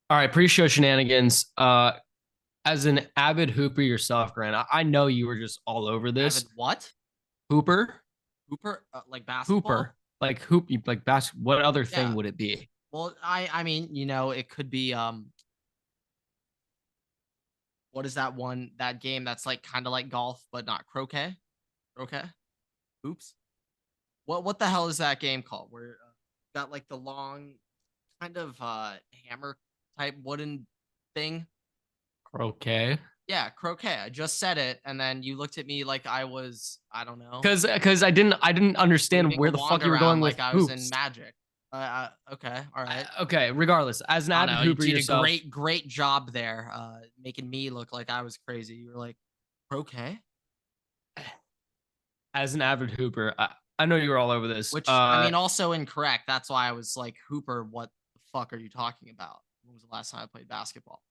All right, pre-show shenanigans. As an avid hooper yourself, Grant, I know you were just all over this. Avid what? Hooper, Hooper? Like basketball? hooper, like hoop, like bas. What other thing Yeah. would it be? Well, I mean, it could be what is that game that's like kind of like golf but not croquet? Croquet? Oops. What the hell is that game called? Where got like the long kind of hammer type wooden thing? Okay, Yeah, croquet. I just said it and then you looked at me like I was, I don't know, because I didn't understand waving a where the wand fuck you were going around with like I was in hoops. magic. Okay, all right. Okay, regardless, as an I don't avid know. You hooper did a yourself, great job there, making me look like I was crazy. You were like, "Okay," as an avid hooper, I know you were all over this. which I mean, also incorrect. That's why I was like, "Hooper, what the fuck are you talking about?" When was the last time I played basketball?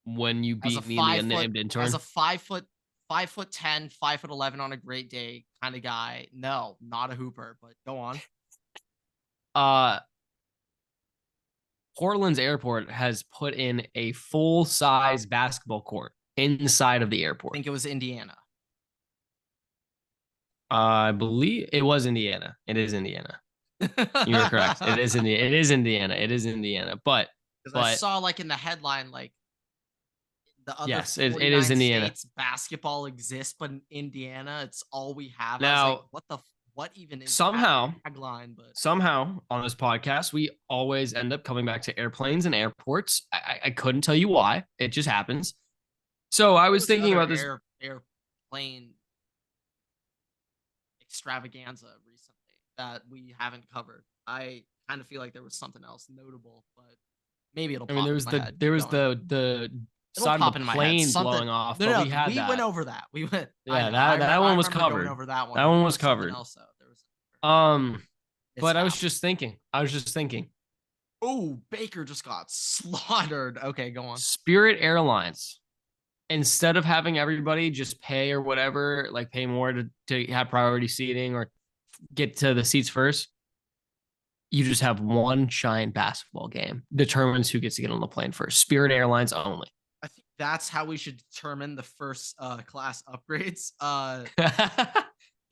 When you As a beat me in the five foot, unnamed as intern, a 5'10", 5'11" on a great day kind of guy. No, not a hooper. But go on. uh, Portland's airport has put in a full-size basketball court inside of the I airport. think it was Indiana. I believe it was Indiana. It is Indiana. You are correct. It is Indiana. It is Indiana. It is Indiana. Because I But saw like in the headline, like the other yes, it is 49 Indiana. states basketball exists, but in Indiana, it's all we have. I was like, Now, what even is that somehow, tagline? But somehow on this podcast, we always end up coming back to airplanes and airports. I couldn't tell you why. It just happens. So I there was was thinking another about this. airplane extravaganza recently that we haven't covered. I kind of feel like there was something else notable, but maybe it'll I mean, pop in my head. there Keep was going. the It'll side of the pop in my head. plane Something. blowing off, No, but no, we had we went that. over that. We went. I Yeah, know. I that remember. I one was remember going covered. over that That one. one There was was something covered. else though. There was Um, but I was mishap. just thinking. I was just thinking. Oh, Baker just got slaughtered. Okay, go on. Spirit Airlines, instead of having everybody just pay or whatever, like pay more to have priority seating or get to the seats first, you just have one giant basketball game determines who gets to get on the plane first. Spirit Airlines only. I think that's how we should determine the first class upgrades. That's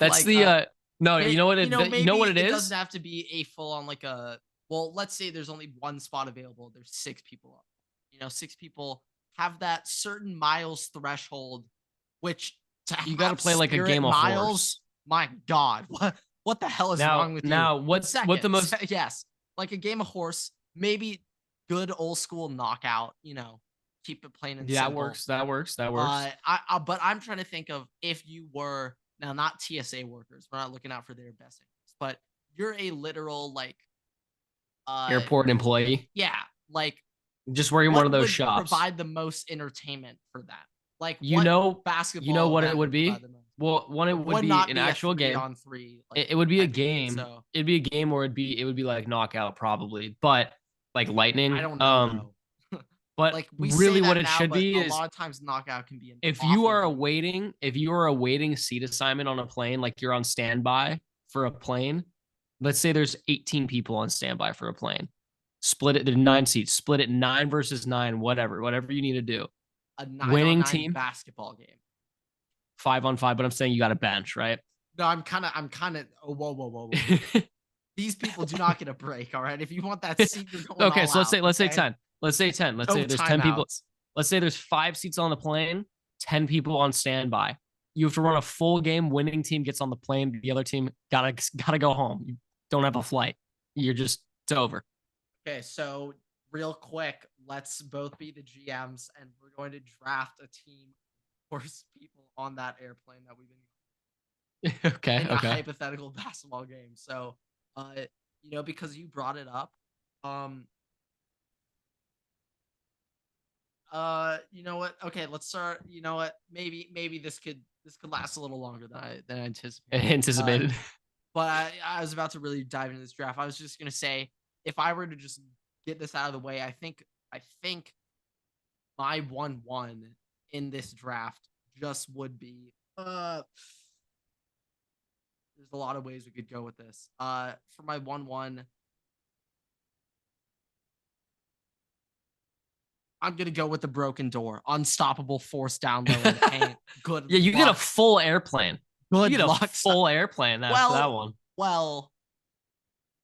Like the no, you know what you know maybe what it it doesn't is? have to be a full on like a well, let's say there's only one spot available. There's six people up. Six people have that certain miles threshold, which to You got to have play like a spirit game of miles, horse. my God, what the hell is wrong with you? Now But what the second, most yes, like a game of horse, maybe good old school knockout, keep it plain and that simple. works, that works, that works. But I'm trying to think of if you were now not TSA workers. We're not looking out for their best interests, but you're a literal like, uh, Airport employee yeah, like just working one what of those would shops. provide the most entertainment for them? Like You what know, you know basketball what it event would would provide be? the most? Well, one it It would would be not an be a actual three game. on three like It would be a type of game. game. So It'd be a game where it would be like knockout probably, but like I lightning. don't know though. But Like we say really what that it now, should but be a is lot of times knockout can be an if you awful are game. awaiting seat assignment on a plane, like you're on standby for a plane, let's say there's 18 people on standby for a plane. Split it, there's 9 seats, split it 9 versus 9, whatever you need to do. A 9 on Winning 9 team, basketball game. 5 on 5, but I'm saying you got a bench, right? No, I'm kind of. Oh, whoa. These people do not get a break. All right, if you want that seat, you're going Okay, all so out. let's say Okay, 10. Let's say 10. Let's no say there's 10 people. timeouts. Let's say there's 5 seats on the plane, 10 people on standby. You have to run a full game. Winning team gets on the plane. The other team gotta go home. You don't have a flight. You're just it's over. Okay, so real quick, let's both be the GMs, and we're going to draft a team of course people on that airplane that we've been Okay, in a okay. hypothetical basketball game. So, uh, because you brought it up, um, you know what? Okay, let's start. You know what? Maybe this could last a little longer than I anticipated. Uh, Anticipated. but I was about to really dive into this draft. I was just gonna say if I were to just get this out of the way, I think my 1-1 in this draft just would be there's a lot of ways we could go with this. For my 1-1, I'm gonna go with the broken door. Unstoppable force down low in the paint. Good. Yeah, you luck. get a full airplane. Good You get luck. a full airplane after that one. Well,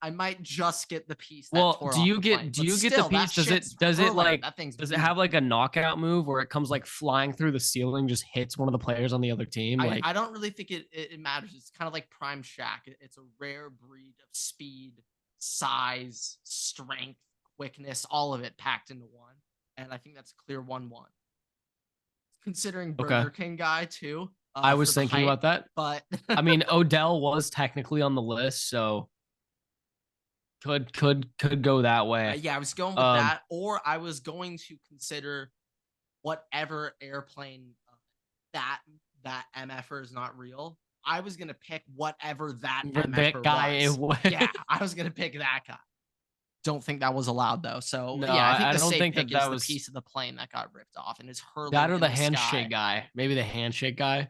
I might just get the piece that Well, tore do off you the get plane. do But you get the still, that piece? Does shit's it hurling. like That thing's does it have like a knockout move where it comes like flying through the ceiling, just hits one of the players on the other team? Like I don't really think it matters. It's kind of like Prime Shack. It's a rare breed of speed, size, strength, quickness, all of it packed into one. And I think that's a clear 1-1. Considering okay. Burger King guy too. I was thinking about that. But I mean, Odell was technically on the list, so could go that way. yeah, I was going with that, or I was going to consider whatever airplane that MFer is not real. I was gonna pick whatever that MFer guy was. Yeah, I was gonna pick that guy. Don't think that was allowed though. So no, yeah, I think the don't safe think pick that is was the piece of the plane that got ripped off and is hurling. that or in the the handshake sky. guy. Maybe the handshake guy.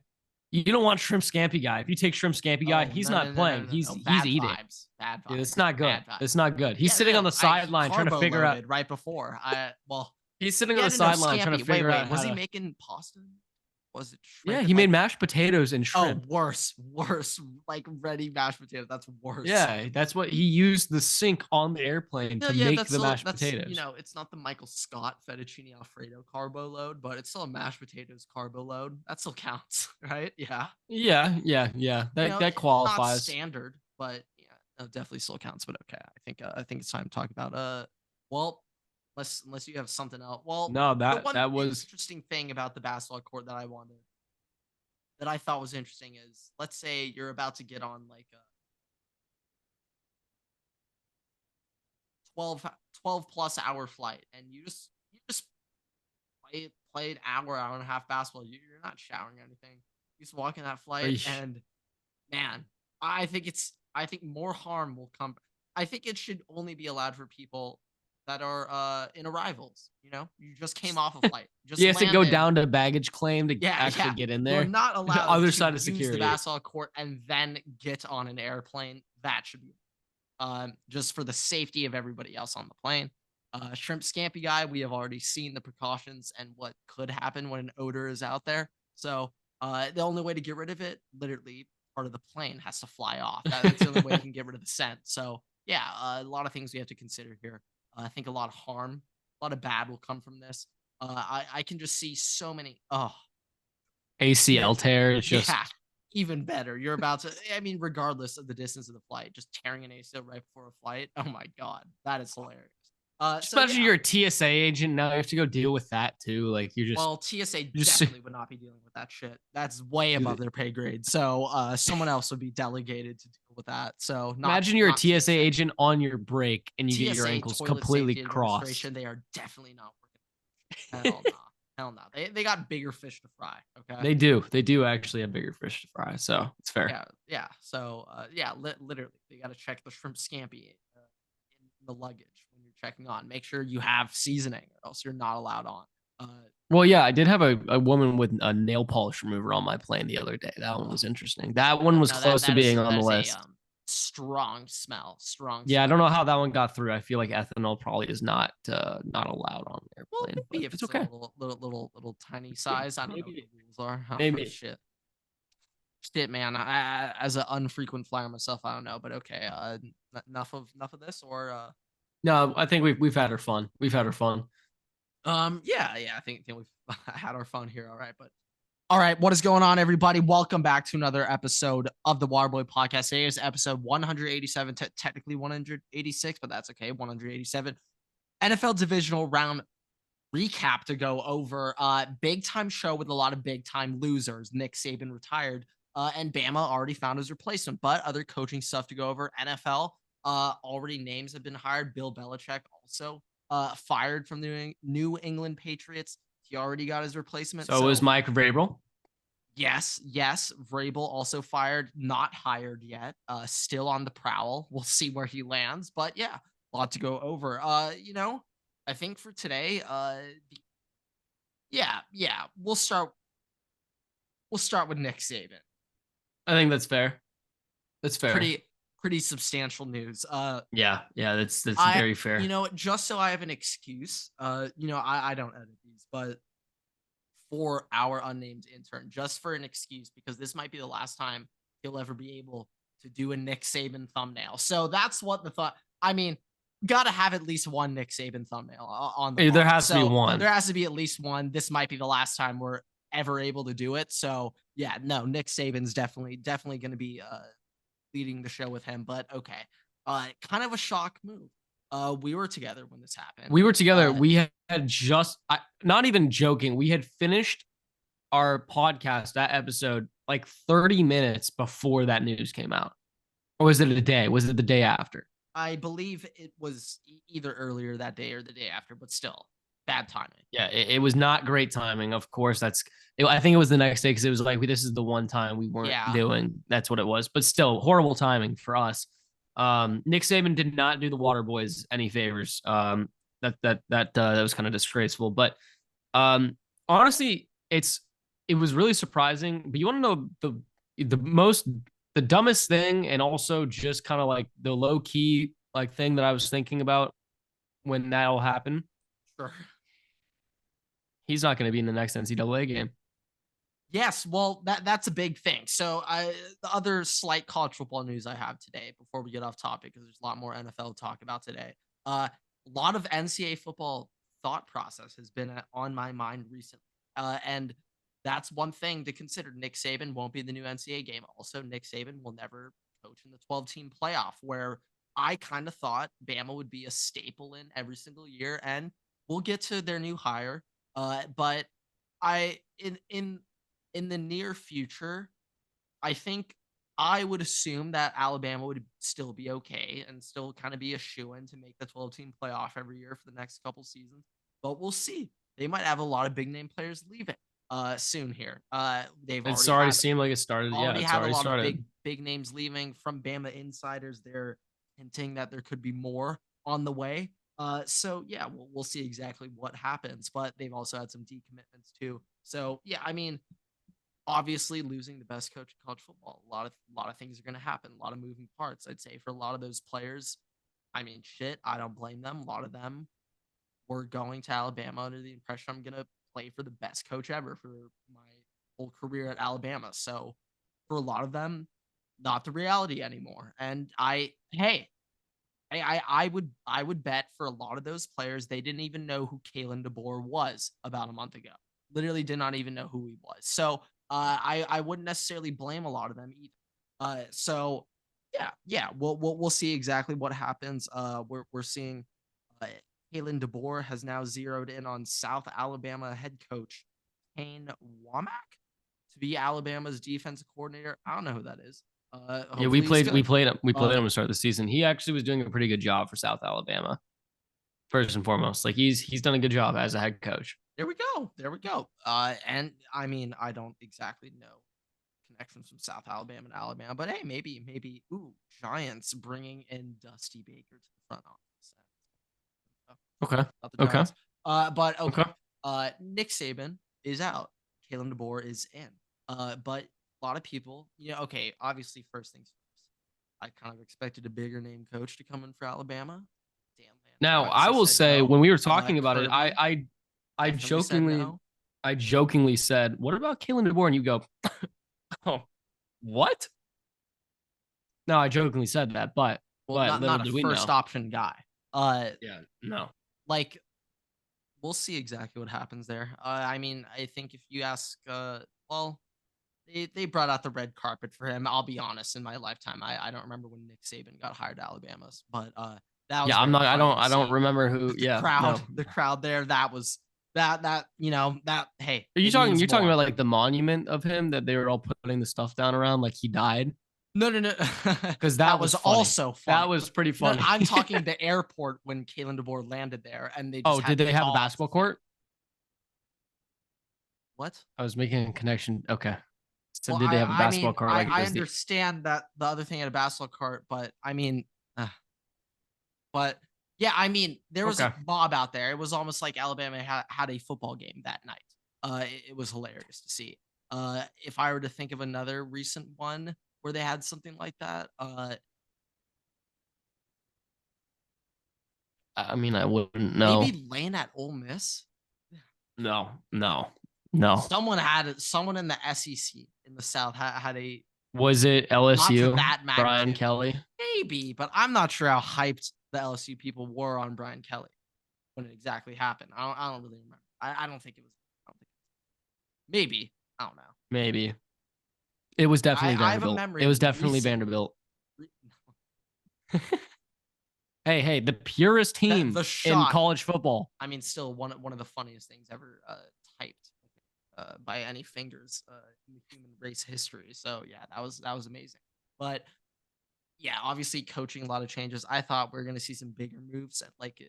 You don't want Shrimp Scampy guy. If you take Shrimp Scampy guy, he's not playing. He's bad eating. Vibes. Bad vibes. Dude, it's not good. It's not good. He's Yeah, sitting on the sideline trying to figure out right before. He's sitting on the sideline trying to figure out. Was he making pasta? Was it shrimp? Yeah, he made mashed potatoes and shrimp. Oh, worse. Like ready mashed potatoes. That's worse. Yeah, that's what he used the sink on the airplane to make the mashed potatoes. You know, it's not the Michael Scott fettuccine Alfredo carbo load, but it's still a mashed potatoes carbo load. That still counts, right? Yeah. Yeah. That qualifies. Not standard, but yeah, it definitely still counts. But okay, I think it's time to talk about well, unless you have something else. Well, no, that was interesting thing about the basketball court that I thought was interesting is, let's say you're about to get on like a 12 plus hour flight and you just play an hour and a half basketball. You're not showering or anything. You just walk in that flight and man, I think more harm will come. I think it should only be allowed for people that are in arrivals. You know, you just came off a flight. You have to go down to baggage claim to actually get in there. You're not allowed other to side of use security. the basketball court and then get on an airplane. That should be just for the safety of everybody else on the plane. Shrimp Scampy guy, we have already seen the precautions and what could happen when an odor is out there. So the only way to get rid of it, literally, part of the plane has to fly off. That's the only way you can get rid of the scent. So yeah, a lot of things we have to consider here. I think a lot of harm, a lot of bad will come from this. I can just see so many. ACL tear. It's just even better. You're about to. I mean, regardless of the distance of the flight, just tearing an ACL right before a flight. Oh my god, that is hilarious. Especially you're a TSA agent now. You have to go deal with that too. Like you just. Well, TSA definitely would not be dealing with that shit. That's way above their pay grade. So someone else would be delegated to deal with that. So imagine you're a TSA agent on your break and you get your ankles completely crossed. They are definitely not working. Hell no. Hell no. They got bigger fish to fry. Okay. They do actually have bigger fish to fry. So it's fair. Yeah. So literally, they got to check the Shrimp Scampy in the luggage when you're checking on. Make sure you have seasoning, or else you're not allowed on. Well, yeah, I did have a woman with a nail polish remover on my plane the other day. That one was interesting. That one was close to being on the list. Strong smell. Yeah, I don't know how that one got through. I feel like ethanol probably is not allowed on the airplane. Well, maybe if it's okay. A little tiny size. I don't know what the rules are. Maybe. Shit, man. I, as an unfrequent flyer myself, I don't know, but okay. Enough of this, or no, I think we've had our fun. We've had our fun. Yeah. I think we've had our fun here. All right, what is going on, everybody? Welcome back to another episode of the Waterboy Podcast. Today is episode 187, technically 186, but that's okay. 187 NFL divisional round recap to go over. Big time show with a lot of big time losers. Nick Saban retired, and Bama already found his replacement. But other coaching stuff to go over. NFL already names have been hired. Bill Belichick also fired from the New England Patriots. He already got his replacement. So is Mike Vrabel? Yes. Vrabel also fired, not hired yet. Still on the prowl. We'll see where he lands. But yeah, a lot to go over. I think for today, we'll start with Nick Saban. I think that's fair. That's fair. pretty substantial news. Yeah, that's I, very fair. just so I have an excuse, I don't edit these, but for our unnamed intern, just for an excuse, because this might be the last time he'll ever be able to do a Nick Saban thumbnail. So that's what the thought. I mean, gotta have at least one Nick Saban thumbnail on the There pod. has to be So one. there has to be at least one. This might be the last time we're ever able to do it. So yeah, no, Nick Saban's definitely going to be leading the show with him. But okay, kind of a shock move. We were together when this happened. We were together. We had just, not even joking, we had finished our podcast, that episode, like 30 minutes before that news came out. Or was it a day? Was it the day after? I believe it was either earlier that day or the day after, but still bad timing. Yeah, it was not great timing. Of course, I think it was the next day because it was like, this is the one time we weren't doing. That's what it was. But still, horrible timing for us. Nick Saban did not do the Water Boys any favors. That was kind of disgraceful. But honestly, it was really surprising. But you want to know the dumbest thing, and also just kind of like the low key like thing that I was thinking about when that all happened. Sure. He's not going to be in the next NCAA game. Yes, well, that's a big thing. So the other slight college football news I have today, before we get off topic, because there's a lot more NFL to talk about today. A lot of NCAA football thought process has been on my mind recently, and that's one thing to consider. Nick Saban won't be the new NCAA game. Also, Nick Saban will never coach in the 12-team playoff, where I kind of thought Bama would be a staple in every single year, and we'll get to their new hire. But I in the near future, I think I would assume that Alabama would still be okay and still kind of be a shoo-in to make the 12-team playoff every year for the next couple seasons. But we'll see. They might have a lot of big name players leaving soon here. It's already seemed like it started. Yeah, it's already started. Of big names leaving from Bama insiders. They're hinting that there could be more on the way. So yeah, we'll see exactly what happens. But they've also had some decommitments too. So yeah, I mean, obviously losing the best coach in college football, a lot of things are going to happen, a lot of moving parts. I'd say for a lot of those players, I mean, shit, I don't blame them. A lot of them were going to Alabama under the impression I'm going to play for the best coach ever for my whole career at Alabama. So for a lot of them, not the reality anymore. And I would bet for a lot of those players, they didn't even know who Kalen DeBoer was about a month ago. Literally did not even know who he was. So I wouldn't necessarily blame a lot of them either. So yeah, we'll see exactly what happens. We're seeing Kalen DeBoer has now zeroed in on South Alabama head coach Kane Womack to be Alabama's defensive coordinator. I don't know who that is. Yeah, we played him to start the season. He actually was doing a pretty good job for South Alabama. First and foremost, like he's done a good job as a head coach. There we go. And I mean, I don't exactly know connections from South Alabama to Alabama, but hey, maybe Giants bringing in Dusty Baker to the front office. Okay. But okay. Nick Saban is out. Kalen DeBoer is in. But a lot of people, okay, obviously first things first. I kind of expected a bigger name coach to come in for Alabama. Now, I will say, when we were talking about it, I jokingly said, "What about Kalen DeBoer?" And you go, "Oh, what?" No, I jokingly said that, but not a first option guy. Yeah, no. Like, we'll see exactly what happens there. I mean, I think if you ask, they brought out the red carpet for him. I'll be honest, in my lifetime, I don't remember when Nick Saban got hired to Alabama's, but that was I don't remember who. The crowd there. That was that. Hey, are you talking? You're talking about like the monument of him that they were all putting the stuff down around, like he died. No, because that was also funny. That was pretty funny. No, I'm talking the airport when Kalen DeBoer landed there, and they. Just did they have a basketball court? What? I was making a connection. Okay. So did they have a basketball court? I understand that the other thing at a basketball court, but I mean. But yeah, I mean, there was a mob out there. It was almost like Alabama had a football game that night. It was hilarious to see. If I were to think of another recent one where they had something like that, I mean, I wouldn't know. Maybe Lane at Ole Miss. No. Someone in the SEC in the South had a Was it not to LSU? that Brian magnitude. Kelly? Maybe, but I'm not sure how hyped the LSU people were on Brian Kelly when it exactly happened. I don't really remember. I don't think it was. I don't think maybe. I don't know. Maybe. It was definitely I have a Vanderbilt. memory It of was definitely recent. Vanderbilt. Hey, the purest team The in shot. college football. I mean, still one of the funniest things ever typed by any fingers in the human race history. So yeah, that was amazing. But yeah, obviously coaching a lot of changes. I thought we are gonna see some bigger moves. Like if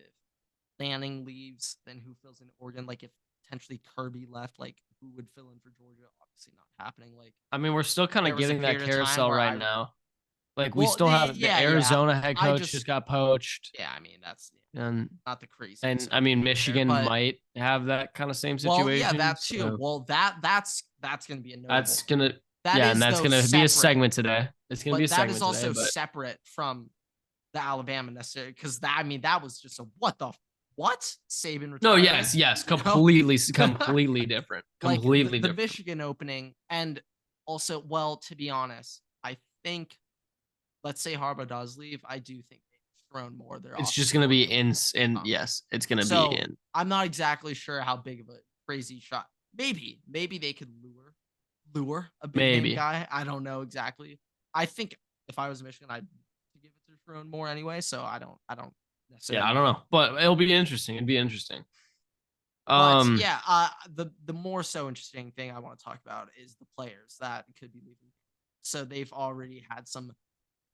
Lanning leaves, then who fills in Oregon? Like if potentially Kirby left, like who would fill in for Georgia? Obviously not happening. Like I mean, we're still kind there of was a getting that period of time carousel where right I now. Like we well, still have the yeah. Arizona head I coach just just got poached, yeah, I mean that's and not the craziest and of I mean things there, Michigan but might have that kind of same well, yeah, situation. that too. So Well, that's gonna be a notable. that's gonna That yeah, and is that's though gonna be a separate, segment today. It's gonna be a but that is segment today, also but separate from the Alabama necessarily because that I mean that was just a what Saban no, retiring, yes, you know, completely different, like completely the different. Michigan opening and also well to be honest, I think let's say Harbaugh does leave, I do think they've thrown more of their It's offensive just gonna be coordinator in, in the and conference. yes, it's gonna be So in. I'm not exactly sure how big of a crazy shot. Maybe they could lure a big name Maybe. guy. I don't know exactly. I think if I was Michigan, I'd give it to Sharon more anyway. So I don't Yeah, necessarily I know. don't know, but it'll be interesting. It'd be interesting. But Um, yeah, the more so interesting thing I want to talk about is the players that could be leaving. So they've already had some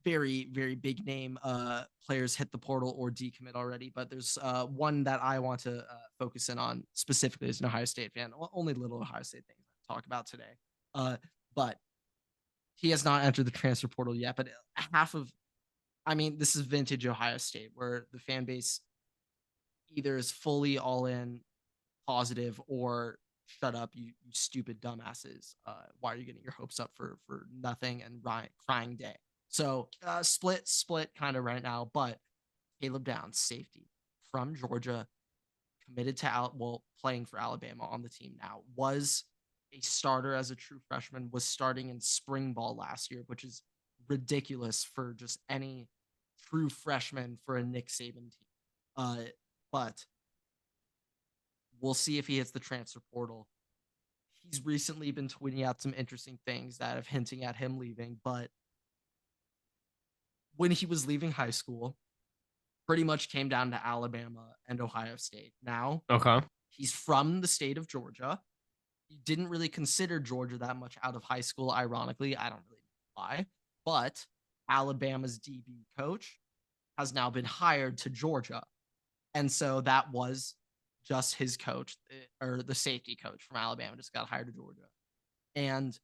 very big name players hit the portal or decommit already, but there's one that I want to focus in on specifically as an Ohio State fan. Only little Ohio State things to talk about today. But he has not entered the transfer portal yet, but half of I mean, this is vintage Ohio State where the fan base either is fully all in positive or shut up, you stupid dumbasses. Why are you getting your hopes up for nothing and crying day? So split kind of right now, but Caleb Downs, safety from Georgia, committed to playing for Alabama on the team now, was a starter as a true freshman, was starting in spring ball last year, which is ridiculous for just any true freshman for a Nick Saban team. But we'll see if he hits the transfer portal. He's recently been tweeting out some interesting things that have hinting at him leaving, but when he was leaving high school, pretty much came down to Alabama and Ohio State. Now, okay. he's from the state of Georgia. He didn't really consider Georgia that much out of high school, ironically. I don't really know why, but Alabama's DB coach has now been hired to Georgia. And so that was just his coach or the safety coach from Alabama just got hired to Georgia. And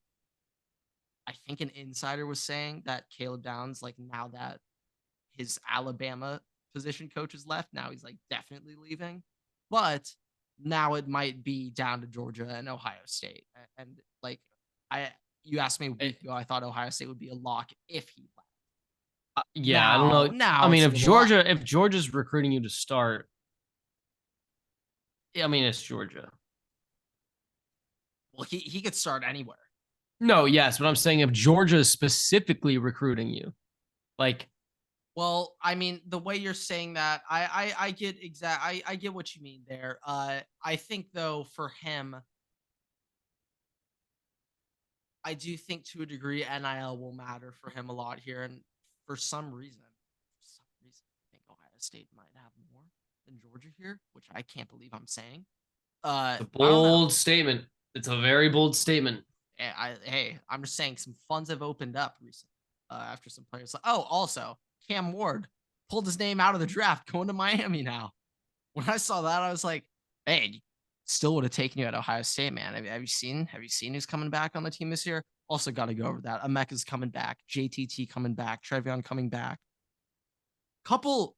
I think an insider was saying that Caleb Downs, like now that his Alabama position coach has left, now he's like definitely leaving. But now it might be down to Georgia and Ohio State. And like you asked me a week ago, I thought Ohio State would be a lock if he left. Yeah, I don't know. I Now mean, it's a little if Georgia's recruiting you to start, I mean, it's Georgia. well, he could start anywhere. No, yes, but I'm saying if Georgia is specifically recruiting you, like, well, I mean, the way you're saying that, I get I get what you mean there. I think though for him, I do think to a degree NIL will matter for him a lot here, and for some reason, I think Ohio State might have more than Georgia here, which I can't believe I'm saying. it's a I don't know. bold statement. It's a very bold statement. Hey, I'm just saying some funds have opened up recently after some players. Oh, also Cam Ward pulled his name out of the draft, going to Miami now. When I saw that, I was like, hey, still would have taken you at Ohio State, man. Have you seen who's coming back on the team this year? Also got to go over that. Emeka's coming back, JTT coming back, Trevion coming back. Couple,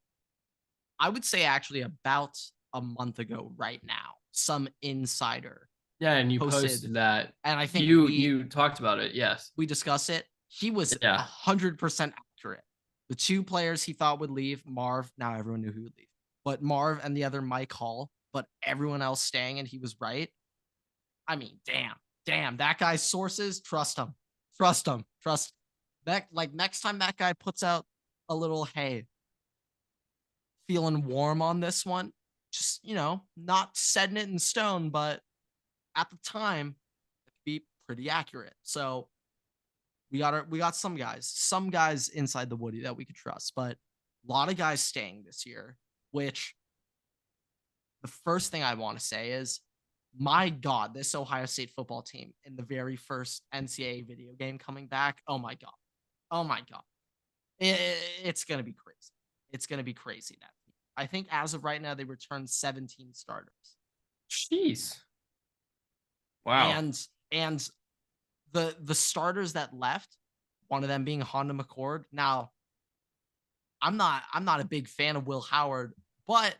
I would say actually about a month ago right now, some insider Yeah, and you posted, posted that. and I think You talked about it. Yes. we discussed it. He was Yeah. 100% accurate. The two players he thought would leave, Marv, now everyone knew who would leave. but Marv and the other Mike Hall, but everyone else staying and he was right. I mean, damn, that guy's sources, trust him. Trust him. Trust that. Like next time that guy puts out a little, hey, feeling warm on this one, just, not setting it in stone, but at the time, it could be pretty accurate. So we got some guys inside the Woody that we could trust, but a lot of guys staying this year, which the first thing I want to say is, my God, this Ohio State football team in the very first NCAA video game coming back. Oh my God. Oh my God. It's going to be crazy. It's going to be crazy. That team. I think as of right now, they returned 17 starters. Jeez. Wow. And the starters that left, one of them being Honda McCord. Now, I'm not a big fan of Will Howard, but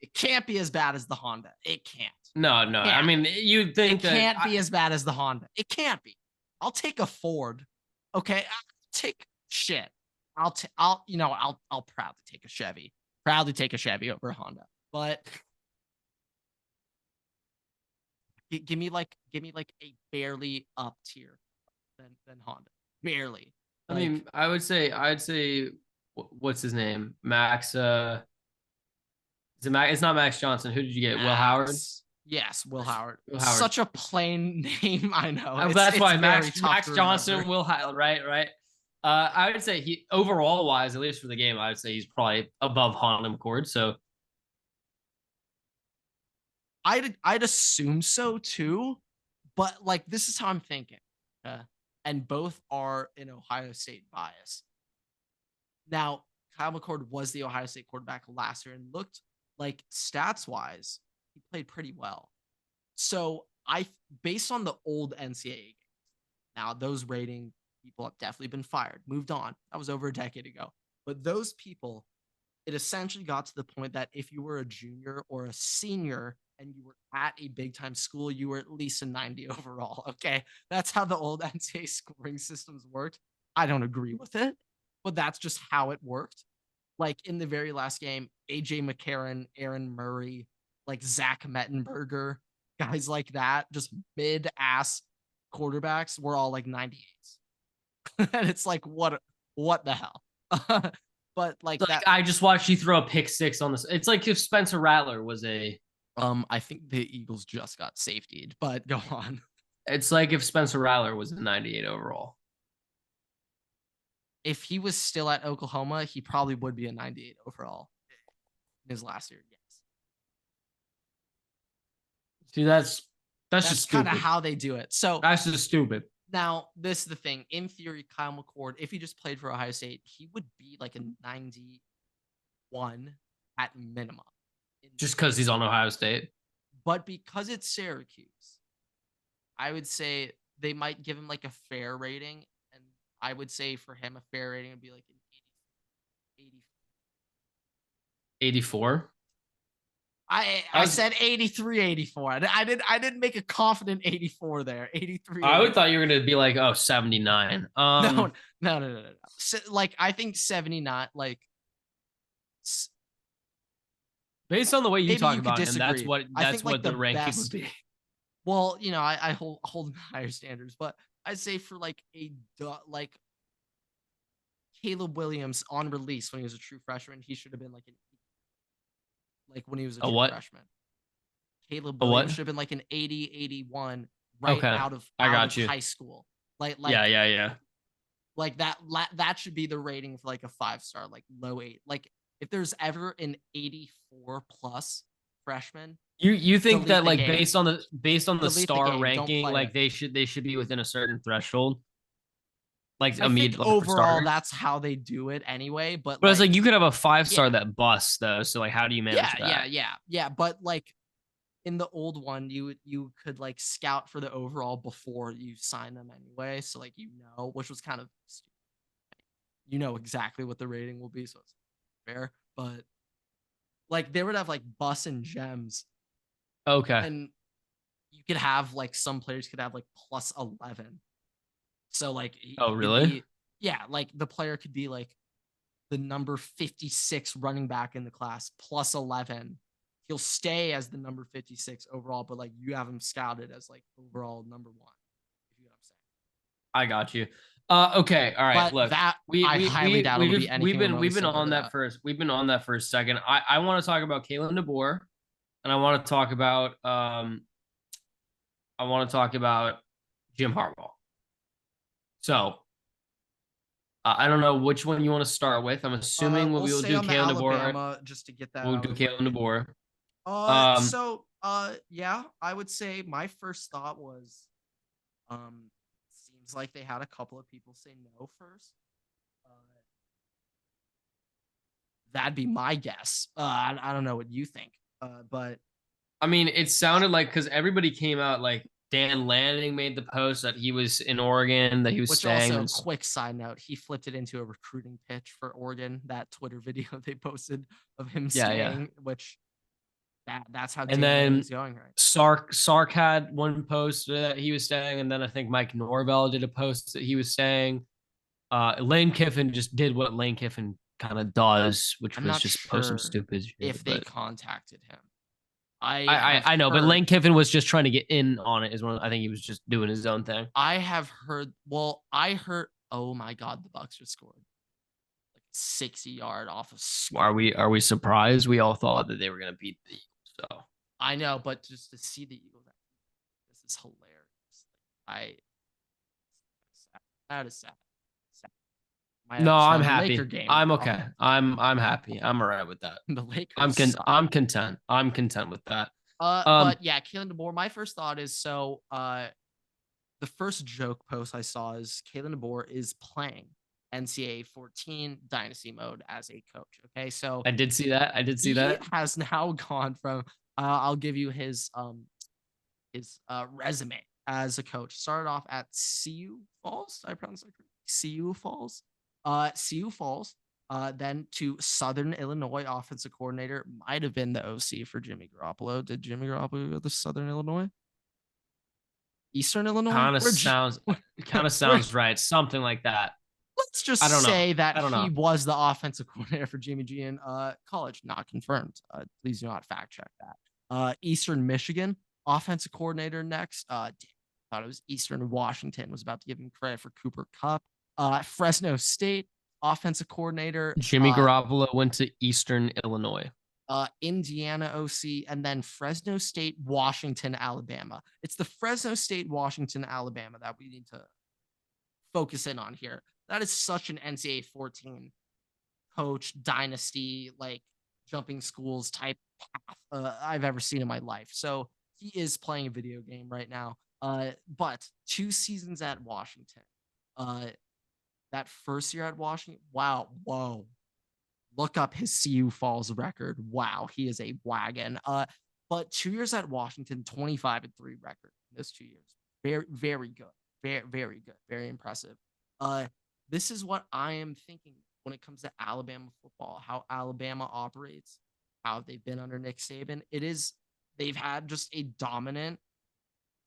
it can't be as bad as the Honda. It can't. No. I mean, you'd think it can't be as bad as the Honda. It can't be. I'll take a Ford. Okay, I'll take shit. I'll proudly take a Chevy. Proudly take a Chevy over a Honda. But give me like a barely up tier than Honda. Barely. I mean, I'd say what's his name? Max it's not Max Johnson. Who did you get? Will Howard? Yes, Will Howard. Will Howard. Such a plain name, I know. That's why Max Johnson, Will Howard, right. I would say he overall wise, at least for the game, I would say he's probably above Honda McCord. So I'd assume so too, but like this is how I'm thinking, and both are in Ohio State bias. Now, Kyle McCord was the Ohio State quarterback last year and looked like stats wise, he played pretty well. So based on the old NCAA games, now those rating people have definitely been fired, moved on. That was over a decade ago. But those people, it essentially got to the point that if you were a junior or a senior and you were at a big time school, you were at least a 90 overall. Okay. That's how the old NCAA scoring systems worked. I don't agree with it, but that's just how it worked. Like in the very last game, AJ McCarron, Aaron Murray, like Zach Mettenberger, guys like that, just mid-ass quarterbacks were all like 98s. And it's like, what the hell? But like that, I just watched you throw a pick six on this. It's like if Spencer Rattler was a I think the Eagles just got safetied, but go on. It's like if Spencer Rattler was a 98 overall. If he was still at Oklahoma, he probably would be a 98 overall in his last year. Yes. See, that's just kind of how they do it. So that's just stupid. Now, this is the thing. In theory, Kyle McCord, if he just played for Ohio State, he would be like a 91 at minimum. Just because he's on Ohio State. But because it's Syracuse, I would say they might give him like a fair rating. And I would say for him, a fair rating would be like an 84. I said 83, 84. I didn't make a confident 84 there. 83. I would thought you were going to be like, 79. No. So, like, I think 79, like, based on the way you talk about him, disagree. that's what the ranking would be. Well, I hold higher standards, but I'd say for like like Caleb Williams on release when he was a true freshman, he should have been like when he was a true freshman. Caleb Williams should have been like an 80, 81 out of high school. Like yeah. Like that should be the rating for like a 5-star, like low 8. Like if there's ever an 84 plus freshman, you think that like based on the star ranking, like they should be within a certain threshold. Like I think overall, that's how they do it anyway. But it's like you could have a 5-star that busts though. So like, how do you manage that? Yeah. But like in the old one, you could like scout for the overall before you sign them anyway. So like which was kind of stupid. Exactly what the rating will be, so it's fair. But like they would have like bus and gems. Okay. And you could have like some players could have like plus 11. So like, oh really? Yeah, like the player could be like the number 56 running back in the class plus 11. He'll stay as the number 56 overall, but like you have him scouted as like overall number 1. If you know what I'm saying. I got you. Okay, all right. But Look, that we I we highly we doubt it'll be anything we've remotely been similar on to that that. first. We've been on that for a second. I want to talk about Kalen DeBoer, and I want to talk about Jim Harbaugh. So I don't know which one you want to start with. I'm assuming We'll we will stay do on the Kalen DeBoer. Alabama just to get that We'll out do of the Kalen way. DeBoer. Um, Yeah, I would say my first thought was, seems like they had a couple of people say no first. That'd be my guess. I don't know what you think, but I mean, it sounded like because everybody came out like Dan Lanning made the post that he was in Oregon, that he was which staying. also, quick side note, he flipped it into a recruiting pitch for Oregon. That Twitter video they posted of him staying, which that's how And Dan then Lanning's going right. Sark had one post that he was staying, and then I think Mike Norvell did a post that he was staying. Lane Kiffin just did what Lane Kiffin kind of does, which I'm was not just post some sure stupid shit. if they contacted him. I know, but Lane Kiffin was just trying to get in on it. I think he was just doing his own thing. I have heard. Well, I heard. Oh my God, the Bucks just scored like 60-yard off of. Are we surprised? We all thought that they were gonna beat the Eagles. So I know, but just to see the Eagles, this is hilarious. That is sad. No, I'm happy. Laker game. I'm okay. I'm happy. I'm all right with that. The Lakers. I'm content. I'm content with that. But yeah, Kalen DeBoer. My first thought is the first joke post I saw is Kalen DeBoer is playing NCAA 14 Dynasty mode as a coach. Okay, so I did see that. He has now gone from. I'll give you his resume as a coach. Started off at CU Falls. Did I pronounce that correctly? CU Falls. CU Falls. Then to Southern Illinois offensive coordinator. Might have been the OC for Jimmy Garoppolo. Did Jimmy Garoppolo go to Southern Illinois? Eastern Illinois? Kind of sounds right. Something like that. Let's just say that he was the offensive coordinator for Jimmy G in college. Not confirmed. Please do not fact check that. Eastern Michigan offensive coordinator next. Thought it was Eastern Washington. Was about to give him credit for Cooper Kupp. Fresno State offensive coordinator. Jimmy Garoppolo went to Eastern Illinois. Indiana OC, and then Fresno State, Washington, Alabama. It's the Fresno State, Washington, Alabama that we need to focus in on here. That is such an NCAA 14 coach dynasty, like jumping schools type path I've ever seen in my life. So he is playing a video game right now. But 2 seasons at Washington. That first year at Washington, wow, whoa. Look up his CU Falls record. Wow, he is a wagon. But 2 years at Washington, 25-3 record in those 2 years. Very, very good. Very, very good. Very impressive. This is what I am thinking when it comes to Alabama football, how Alabama operates, how they've been under Nick Saban. They've had just a dominant,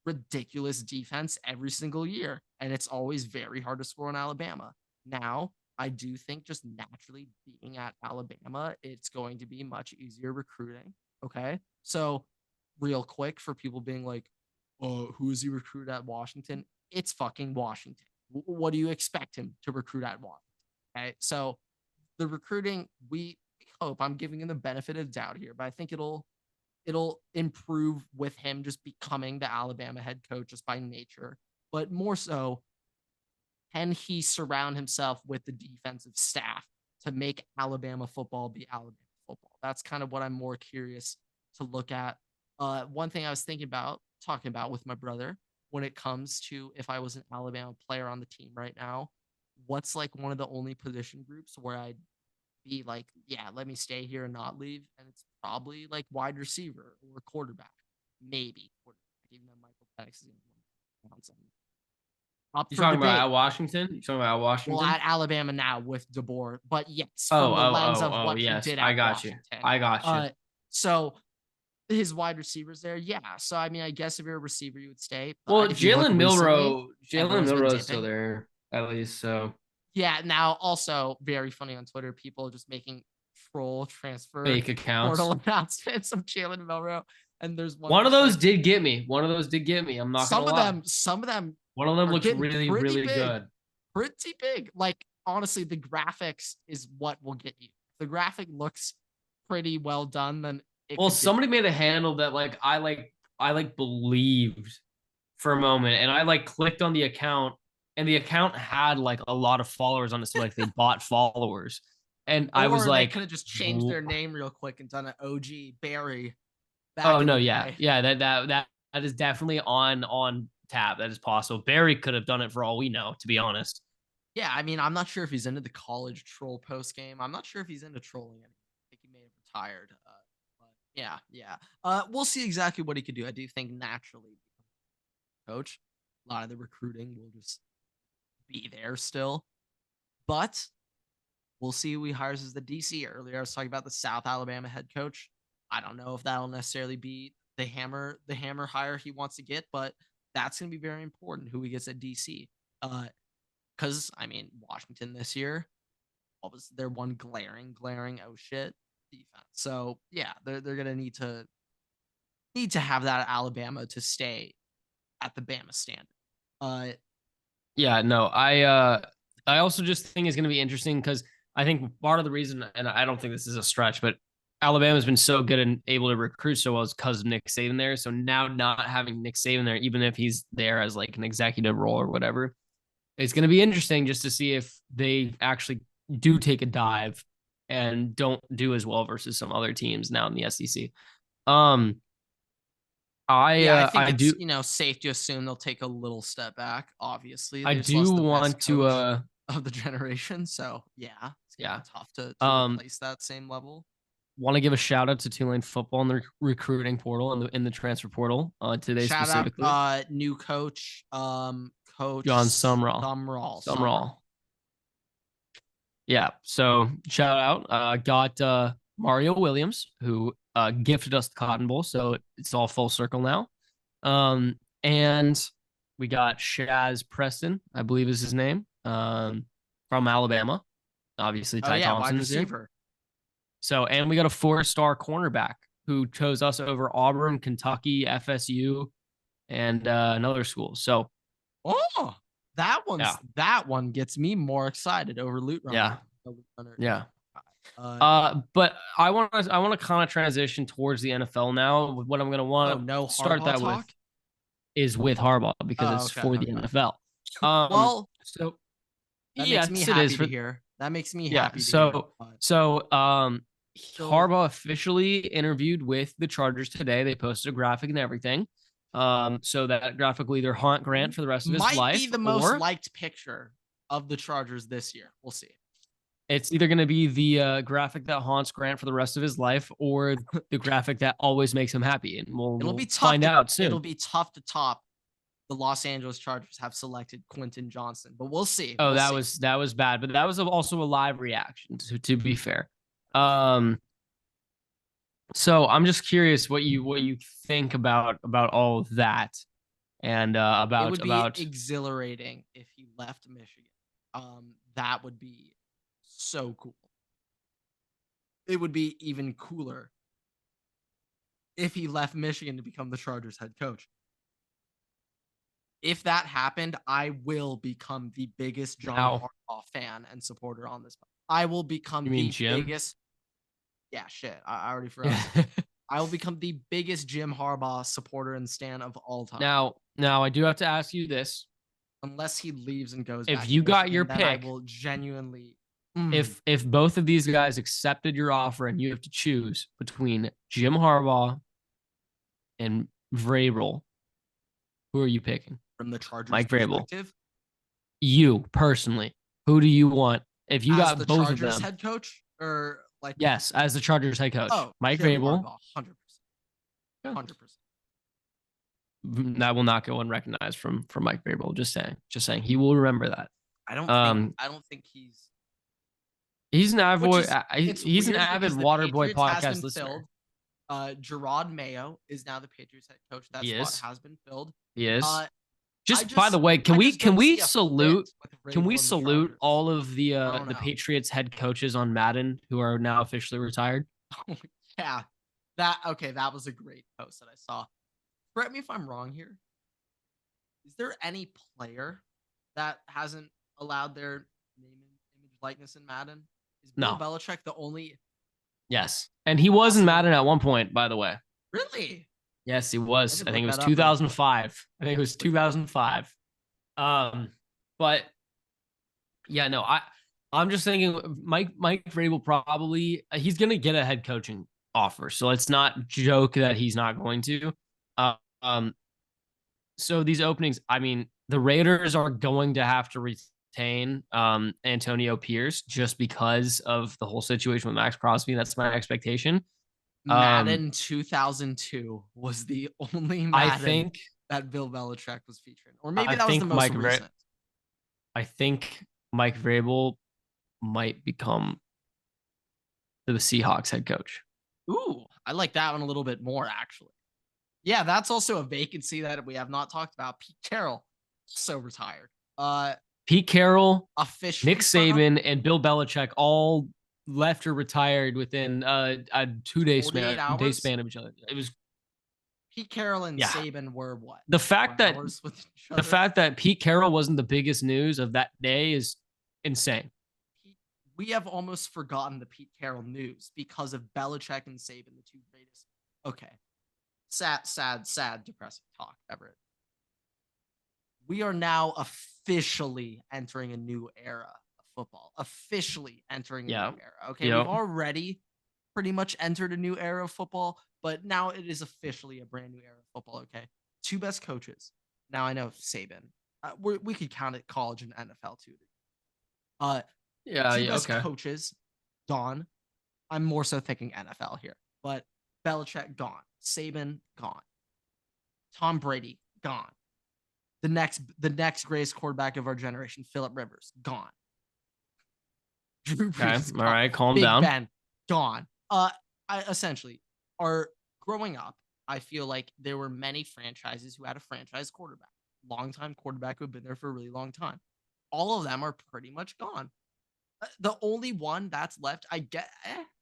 ridiculous defense every single year, and it's always very hard to score on Alabama. Now, I do think just naturally being at Alabama, it's going to be much easier recruiting. Okay. So, real quick, for people being like, oh, who is he recruit at Washington? It's fucking Washington. What do you expect him to recruit at Washington? Okay. So, the recruiting, we hope, I'm giving him the benefit of doubt here, but I think it'll improve with him just becoming the Alabama head coach just by nature. But more so, can he surround himself with the defensive staff to make Alabama football be Alabama football? That's kind of what I'm more curious to look at. One thing I was talking about with my brother when it comes to if I was an Alabama player on the team right now, what's like one of the only position groups where I'd be like, yeah, let me stay here and not leave. And it's probably like wide receiver or quarterback, maybe quarterback, even though Michael Penix is going to You talking about at Washington? You talking about at Washington? Well, at Alabama now with DeBoer, but yes, from the lens of what he did at Washington. I got you. So his wide receivers there, yeah. So I mean, I guess if you're a receiver, you would stay. Well, Jalen Milroe is still there at least. So Yeah. Now, also very funny on Twitter, people just making troll transfer Fake accounts. portal announcements of Jalen Milroe, and there's one One of that's those like did get me. One of those did get me. I'm not gonna lie. some of them One of them are looks getting really, pretty really big, good. pretty big. Like honestly, the graphics is what will get you. The graphic looks pretty well done, then it Well, could get somebody made a handle that I believed for a moment, and I like clicked on the account, and the account had like a lot of followers on it, so like they bought followers, and I was or they like, could have just changed their name real quick and done an OG Barry back oh in no, the yeah, day. yeah, that is definitely on tap. That is possible. Barry could have done it for all we know, to be honest. Yeah, I mean, I'm not sure if he's into the college troll post game. I'm not sure if he's into trolling anymore. I think he may have retired. But yeah, yeah. We'll see exactly what he could do. I do think naturally, coach, a lot of the recruiting will just be there still. But we'll see who he hires as the DC. Earlier, I was talking about the South Alabama head coach. I don't know if that'll necessarily be the hammer hire he wants to get, but that's going to be very important who he gets at DC. Because I mean, Washington this year, what was their one glaring oh shit defense. So yeah, they're gonna need to have that at Alabama to stay at the Bama standard. Yeah, no, I also just think it's going to be interesting because I think part of the reason, and I don't think this is a stretch, but Alabama's been so good and able to recruit so well is because of Nick Saban there. So now not having Nick Saban there, even if he's there as like an executive role or whatever, it's going to be interesting just to see if they actually do take a dive and don't do as well versus some other teams now in the SEC. Um, Yeah, I think I it's do safe to assume they'll take a little step back. Obviously, I they just do lost the best want to coach of the generation. So yeah, it's gonna yeah be tough to um replace that same level. want to give a shout out to Tulane football in the recruiting portal and in the transfer portal today Shout out, specifically. new coach, Coach John Sumrall. Summerall. Yeah. So shout out. Got Mario Williams who gifted us the Cotton Bowl, so it's all full circle now. And we got Shaz Preston, I believe is his name, from Alabama. Obviously, Oh Ty yeah, wide Thompson is here. receiver. So, and we got a 4-star cornerback who chose us over Auburn, Kentucky, FSU, and another school. So, Oh, yeah, that one gets me more excited over Loot Runner. yeah. Uh, But I want to kind of transition towards the NFL now. What I'm going to want no to start Harbaugh that talk? with Harbaugh because it's Okay, for the okay. NFL. Well, So that yes, makes me it happy is to hear. That makes me yeah. happy to hear. So So Harbaugh officially interviewed with the Chargers today. They posted a graphic and everything. So that graphic will either haunt Grant for the rest of his might life, be the most or liked picture of the Chargers this year. We'll see. it's either going to be the graphic that haunts Grant for the rest of his life, or the graphic that always makes him happy. And It'll we'll be tough find out soon. It'll be tough to top. The Los Angeles Chargers have selected Quentin Johnson, but we'll see. Oh, We'll that was bad, but that was also a live reaction. To be fair, so I'm just curious what you think about all of that, and it would be about exhilarating if he left Michigan. That would be so cool. It would be even cooler if he left Michigan to become the Chargers head coach. If that happened, I will become the biggest John Harbaugh fan and supporter on this. I will become biggest. Yeah, shit. I already forgot. I will become the biggest Jim Harbaugh supporter and stan of all time. Now I do have to ask you this. Unless he leaves and goes if back you to got Michigan, your then pick, I will genuinely. If both of these guys accepted your offer and you have to choose between Jim Harbaugh and Vrabel, who are you picking? From the Chargers Mike Vrabel. perspective? You personally, who do you want? If you got both Chargers of them, head coach, or like yes, as the Chargers head coach, Mike Jim Vrabel, Harbaugh, 100%. That will not go unrecognized from Mike Vrabel. Just saying, he will remember that. I don't think he's an avid he's an avid water boy podcast listener. Gerard Mayo is now the Patriots head coach. That spot has been filled. He is. Just by the way, I just can don't we see a fit salute with can we Vrabel and the salute Chargers. all of I don't the know. Patriots head coaches on Madden who are now officially retired? Yeah, that was a great post that I saw. Correct me if I'm wrong here. Is there any player that hasn't allowed their name and image likeness in Madden? Is Bill No. Belichick the only? Yes. And he was in Also, Madden at one point, by the way. really? Yes, he I was. could I think look it was that up really quick. 2005. I think it was Look at that. 2005. But yeah, no, I'm just thinking Mike Vrabel probably he's gonna get a head coaching offer. So let's not joke that he's not going to. Uh, um, so these openings, I mean, the Raiders are going to have to retain Antonio Pierce just because of the whole situation with Max Crosby. That's my expectation. Um, Madden 2002 was the only I Madden think that Bill Belichick was featuring, or maybe I that was the think most recent. I think Mike Vrabel might become the Seahawks head coach. Ooh, I like that one a little bit more, actually. Yeah, that's also a vacancy that we have not talked about. Pete Carroll, also retired. Pete Carroll, Nick Officially front runner, Saban, and Bill Belichick all left or retired within a 2 day 48 day hours. span of each other. It was Pete Carroll and yeah. Saban were what? The 4 fact that hours with each the other. fact that Pete Carroll wasn't the biggest news of that day is insane. We have almost forgotten the Pete Carroll news because of Belichick and Saban, the two greatest. Okay. Sad, depressing talk, Everett. We are now officially entering a new era of football. Officially entering a new Yeah. era. Okay. We've Yep. already pretty much entered a new era of football, but now it is officially a brand new era of football. Okay. Two best coaches. Now I know Saban. We could count it college and NFL too. Yeah. Two Yeah. best Okay. coaches gone. I'm more so thinking NFL here, but Belichick gone, Saban gone, Tom Brady gone. The next greatest quarterback of our generation, Philip Rivers, gone. Drew Okay. Brees All gone. right. Calm Big down. Ben gone. I essentially are growing up. I feel like there were many franchises who had a franchise quarterback, longtime quarterback who had been there for a really long time. All of them are pretty much gone. The only one that's left, I get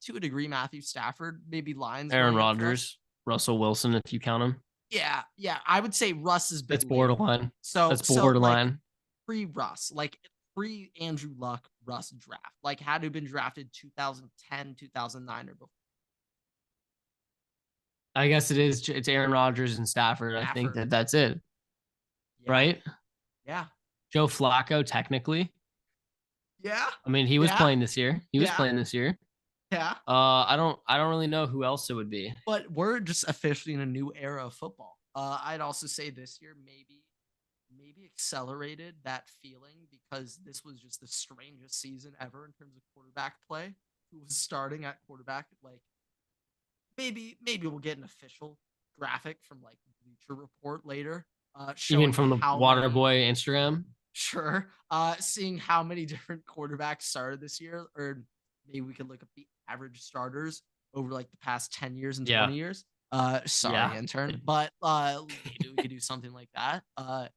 to a degree, Matthew Stafford, maybe Lions Aaron growing up for us. Rodgers, Russell Wilson, if you count him. Yeah, I would say Russ has That's been later. borderline. So That's like borderline. pre-Russ, like pre-Andrew Luck Russ draft, like had to have been drafted 2010, 2009 or before. I guess it is. It's Aaron Rodgers and Stafford. I think Stafford. that's it. Yeah. Right? Yeah. Joe Flacco, technically. Yeah. I mean, he was Yeah. playing this year. He was Yeah. playing this year. Yeah. I don't really know who else it would be. But we're just officially in a new era of football. I'd also say this year maybe accelerated that feeling because this was just the strangest season ever in terms of quarterback play. Who was starting at quarterback? Like maybe we'll get an official graphic from like Bleacher Report later, You mean showing from the how many. Waterboy Instagram? Sure. Seeing how many different quarterbacks started this year, or maybe we could look up the average starters over like the past 10 years and 20 years. Sorry, Yeah. intern, but we could do something like that. Oh,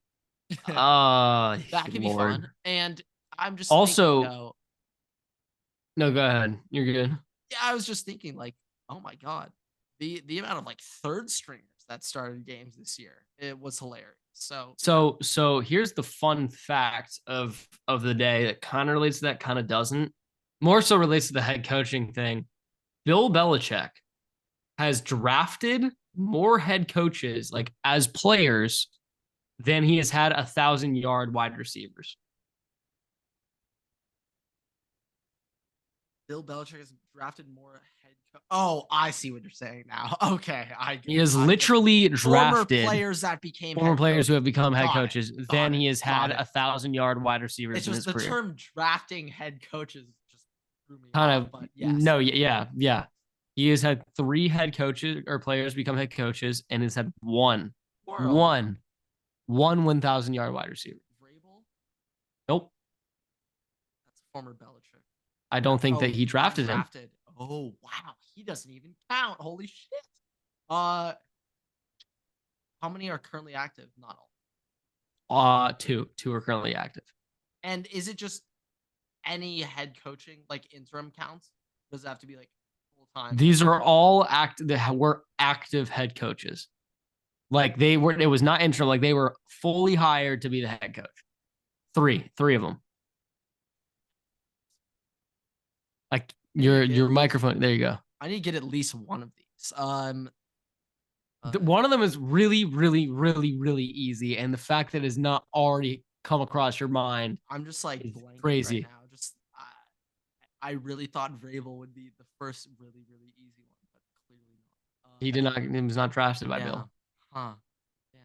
That could be Lord. fun. And I'm just thinking, Also, though, no, go ahead. You're good. yeah, I was just thinking, like, oh my god, the amount of like third stringers that started games this year, it was hilarious. So So here's the fun fact of the day that kind of relates to that, kind of doesn't. More so relates to the head coaching thing. Bill Belichick has drafted more head coaches, like as players, than he has had 1,000-yard wide receivers. Bill Belichick has drafted more head coach. Oh, I see what you're saying now. Okay, I get He it. has I get it. literally Former drafted players that became former head players who coaches. have become head Got it. coaches Got than it. he has had Got it. 1,000-yard wide It's receivers in just his the career. term drafting head coaches just threw me Kind off, of but yes. no, yeah. He has had 3 head coaches or players become head coaches, and has had one World. 1,000-yard wide receiver. Vrabel? Nope. That's former Belichick. I don't think that Oh, he drafted him. undrafted. Oh wow, he doesn't even count. Holy shit. How many are currently active? Not all. Two are currently active. And is it just any head coaching, like interim counts? Does it have to be like full time? These are all were active head coaches. Like they were, it was not interim. Like they were fully hired to be the head coach. Three of them. Like your microphone. There you go. I need to get at least one of these. One of them is really, really, really, really easy, and the fact that it has not already come across your mind, I'm just like blanking crazy right now. Just I really thought Vrabel would be the first really, really easy one, but clearly not. He did not. He was not drafted by yeah. Bill. Huh. Damn.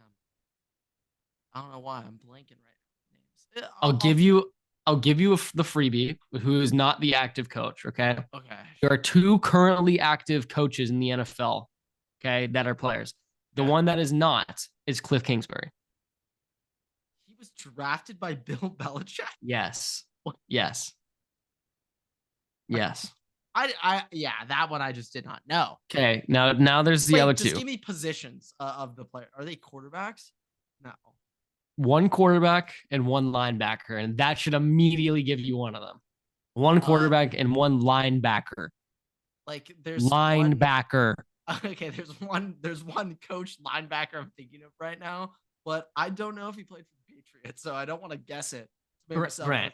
I don't know why I'm blanking right now. Names. I'll give you the freebie, who is not the active coach. Okay. Okay. There are two currently active coaches in the NFL. Okay, that are players. The one that is not is Cliff Kingsbury. He was drafted by Bill Belichick. Yes. What? Yes. Yes. Yeah, that one I just did not know. Okay, now there's the other two. Just give me positions of the player. Are they quarterbacks? No. One quarterback and one linebacker, and that should immediately give you one of them. One quarterback and one linebacker. Like there's linebacker. Okay, there's one coach linebacker I'm thinking of right now, but I don't know if he played for the Patriots, so I don't want to guess it. Grant.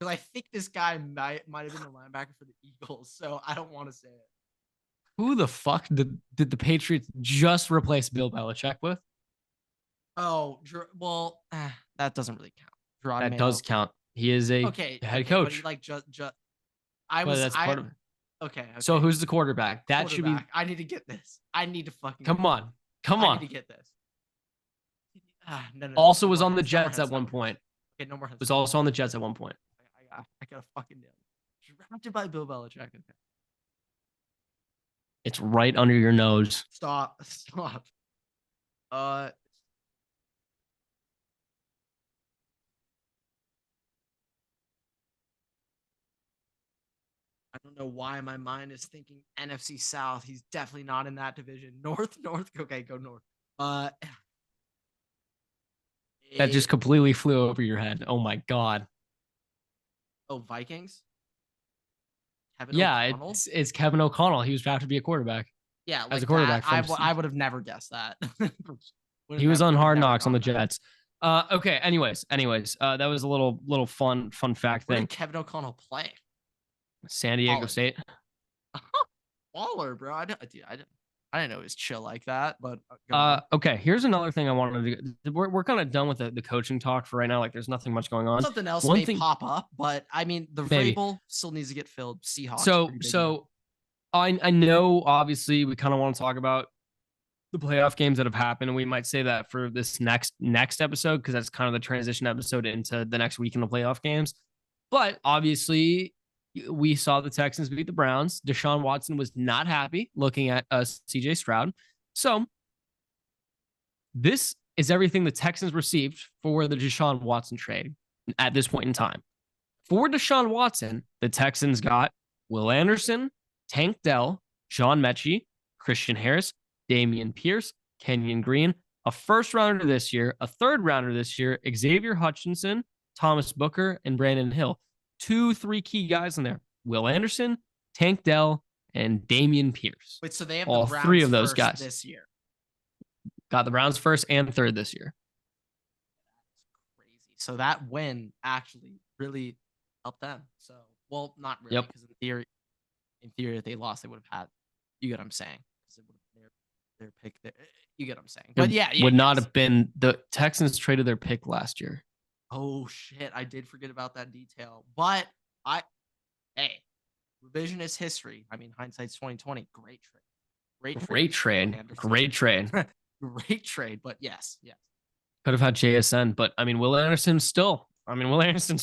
Because I think this guy might have been the linebacker for the Eagles, so I don't want to say it. Who the fuck did the Patriots just replace Bill Belichick with? Oh, well, that doesn't really count. That does count. He is a head coach. But he like just that's part of it. Okay. So who's the quarterback? That should be. I need to get this. I need to fucking. Come on. I need to get this. No, also was on the Jets at one point. Okay, no more. Was also on the Jets at one point. I gotta fucking nail it. Drafted by Bill Belichick. Okay. It's right under your nose. Stop. I don't know why my mind is thinking NFC South. He's definitely not in that division. North. Okay, go North. That just completely flew over your head. Oh my god. Oh, Vikings. It's Kevin O'Connell. He was drafted to be a quarterback. Yeah, as a quarterback. I would have never guessed that. He was on Hard Knocks on the Jets. Okay. Anyways, that was a little fun fact thing. Where did Kevin O'Connell play? San Diego State. Baller, bro. I didn't know it was chill like that, but okay. Here's another thing I wanted to. We're kind of done with the coaching talk for right now. Like, there's nothing much going on. Something else may pop up, but I mean, the Vrabel still needs to get filled. Seahawks. So I know obviously we kind of want to talk about the playoff games that have happened, and we might say that for this next episode because that's kind of the transition episode into the next week in the playoff games. But obviously, we saw the Texans beat the Browns. Deshaun Watson was not happy looking at CJ Stroud. So this is everything the Texans received for the Deshaun Watson trade at this point in time. For Deshaun Watson, the Texans got Will Anderson, Tank Dell, John Mechie, Christian Harris, Damian Pierce, Kenyon Green, a first rounder this year, a third rounder this year, Xavier Hutchinson, Thomas Booker, and Brandon Hill. 2-3 key guys in there. Will Anderson, Tank Dell, and Damian Pierce. Wait, so they have all the Browns three of those guys this year. Got the Browns first and third this year. That's crazy. So that win actually really helped them. So, well, not really, because in theory, if they lost, they would have had. You get what I'm saying? Because it would have their pick. You get what I'm saying? But would not have been the Texans traded their pick last year. Oh shit! I did forget about that detail. But revisionist history. I mean, hindsight's 2020. Great trade. Great trade. But yes. Could have had JSN, but I mean, Will Anderson's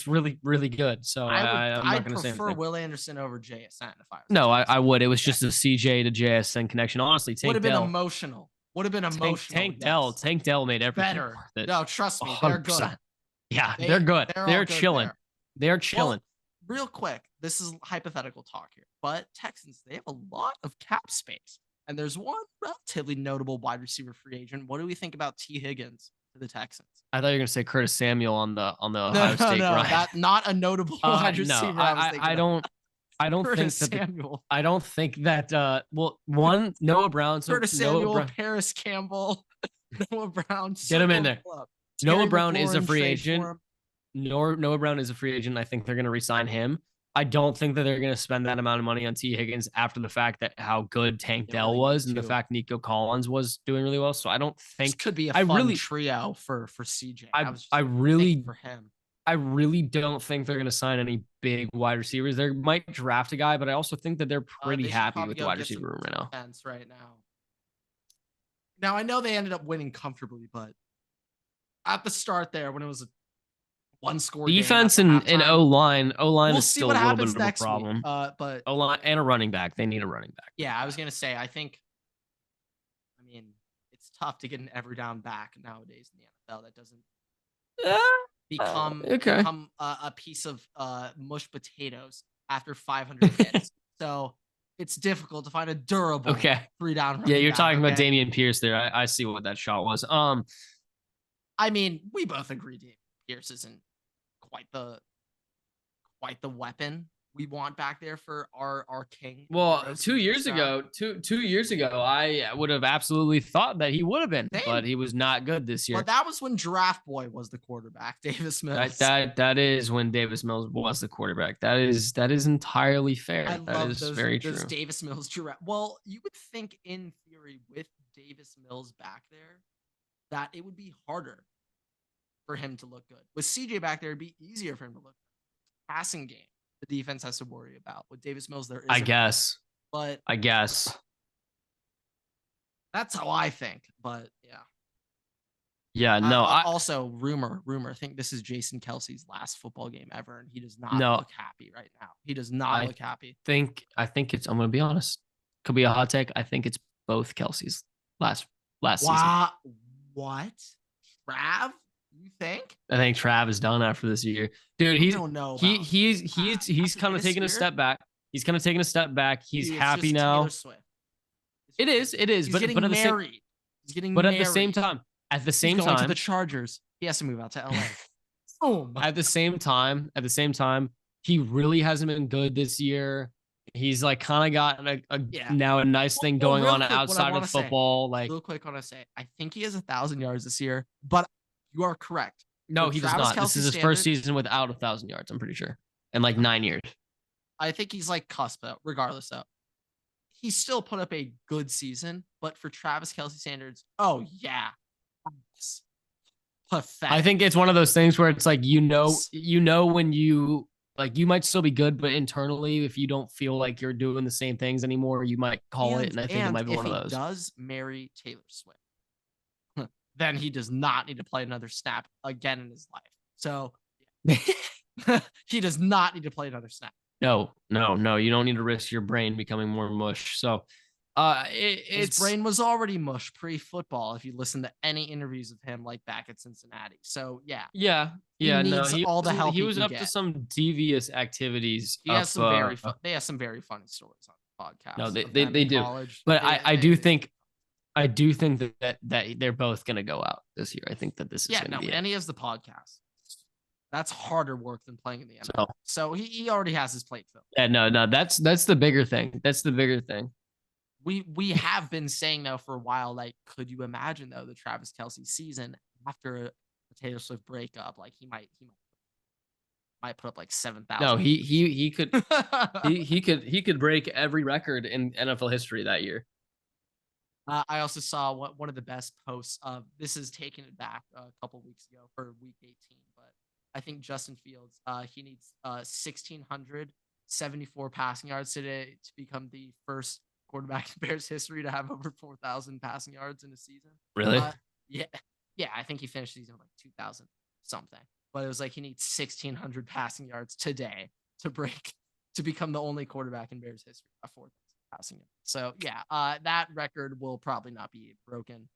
really, really good. So I'm not going to say anything. I prefer Will Anderson over JSN if I was. No, I would. It was just a CJ to JSN connection. Honestly, Tank would have been emotional. Tank Dell made everything better. No, trust me, they're good. Yeah, they're good. They're chilling. They're chilling. Well, real quick, this is hypothetical talk here, but Texans, they have a lot of cap space, and there's one relatively notable wide receiver free agent. What do we think about T. Higgins to the Texans. I thought you were gonna say Curtis Samuel on the Ohio No, State grind. that not a notable wide No, receiver. I was thinking I of. don't. I don't think Curtis that Samuel. I don't think that well, one Noah Brown. So Curtis Noah Samuel, Brown, Paris Campbell, Noah Brown. get him in there. Noah Terry Brown is a McLaurin free trade agent. for him. Noah Brown is a free agent. I think they're going to resign him. I don't think that they're going to spend that amount of money on T. Higgins after the fact that how good Tank They Dell really was need and the to. fact Nico Collins was doing really well. So I don't This think could be a I fun really trio for CJ. I really for him. I really don't think they're going to sign any big wide receivers. They might draft a guy, but I also think that they're pretty They should happy probably with the go wide get some receiver room right now. defense right now. Now I know they ended up winning comfortably, but at the start there, when it was a one-score Defense game and halftime, O-line we'll is see still what a little happens bit of a next week. problem. But O-line and a running back. They need a running back. yeah, I was gonna say, I think, I mean, it's tough to get an every down back nowadays in the NFL that doesn't become a piece of mush potatoes after 500 hits. So it's difficult to find a durable 3-down. Yeah, you're talking about okay? Dameon Pierce there. I see what that shot was. I mean, we both agree Dameon Pierce isn't quite the weapon we want back there for our king. Well, 2 years ago, two years ago, I would have absolutely thought that he would have been, but he was not good this year. But that was when Draft Boy was the quarterback, Davis Mills. That is when Davis Mills was the quarterback. That is entirely fair. That is very true. Those Davis Mills draft. Well, you would think in theory with Davis Mills back there that it would be harder for him to look good. With CJ back there, it'd be easier for him to look good. Passing game, the defense has to worry about. With Davis Mills, there is. I guess. That's how I think. But yeah. Yeah, no. Also, rumor. I think this is Jason Kelsey's last football game ever, and he does not look happy right now. He does not look happy. I think it's. I'm going to be honest. Could be a hot take. I think it's both Kelsey's last season. What? Trav? You think? I think Trav is done after this year, dude. He's kind of taking a step back. He's kind of taking a step back. He's happy now. It is. He's getting married. He's getting married. At the same time, he's going to the Chargers. He has to move out to LA. Boom. At the same time, he really hasn't been good this year. He's like kind of got now a nice thing going on outside of football. Real quick, I want to say, I think he has 1,000 yards this year, but you are correct. No, he does not. This is his first season without 1,000 yards. I'm pretty sure, and like 9 years. I think he's like cusp though. Regardless, though, he still put up a good season. But for Travis Kelce standards, oh yeah, pathetic. I think it's one of those things where it's like when you like you might still be good, but internally, if you don't feel like you're doing the same things anymore, you might call it. And I think it might be one of those. If he does marry Taylor Swift, then he does not need to play another snap again in his life. So he does not need to play another snap. No. You don't need to risk your brain becoming more mush. So his brain was already mush pre-football. If you listen to any interviews of him, like back at Cincinnati. So yeah. He needs all the help. He was up to some devious activities. He has some very fun. They have some very funny stories on the podcast. No, they do. But I do think that they're both going to go out this year. I think that this is going to be it. And he has the podcast. That's harder work than playing in the NFL. So he already has his plate filled. Yeah, no, that's the bigger thing. That's the bigger thing. We have been saying though for a while, like, could you imagine though the Travis Kelce season after a Taylor Swift breakup? Like he might put up like 7,000. No, he could he could break every record in NFL history that year. I also saw one of the best posts of this is taking it back a couple weeks ago for week 18, but I think Justin Fields, he needs 1,674 passing yards today to become the first quarterback in Bears history to have over 4,000 passing yards in a season. Really? Yeah. I think he finished the season with like 2,000 something, but it was like he needs 1,600 passing yards today to become the only quarterback in Bears history by 4,000 passing yards. So yeah, that record will probably not be broken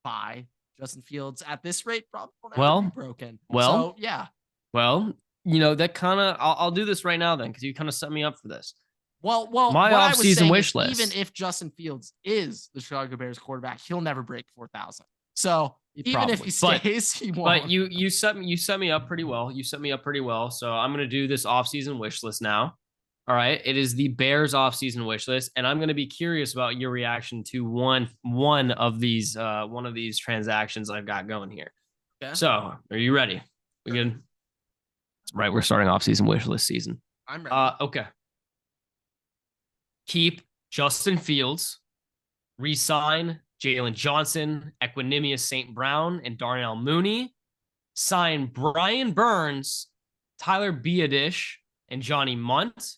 by Justin Fields at this rate. Probably won't be broken. So yeah. Well, that kind of I'll do this right now then because you kind of set me up for this. Well, my offseason wish list. Even if Justin Fields is the Chicago Bears quarterback, he'll never break 4,000. So even if he stays, he won't. But you set me up pretty well. You set me up pretty well. So I'm gonna do this offseason wish list now. All right. It is the Bears offseason wish list, and I'm gonna be curious about your reaction to one of these transactions I've got going here. Okay. So are you ready? We good? Right, we're starting offseason wish list season. I'm ready. Okay. Keep Justin Fields, re-sign Jalen Johnson, Equanimous St. Brown, and Darnell Mooney. Sign Brian Burns, Tyler Biadish, and Johnny Munt.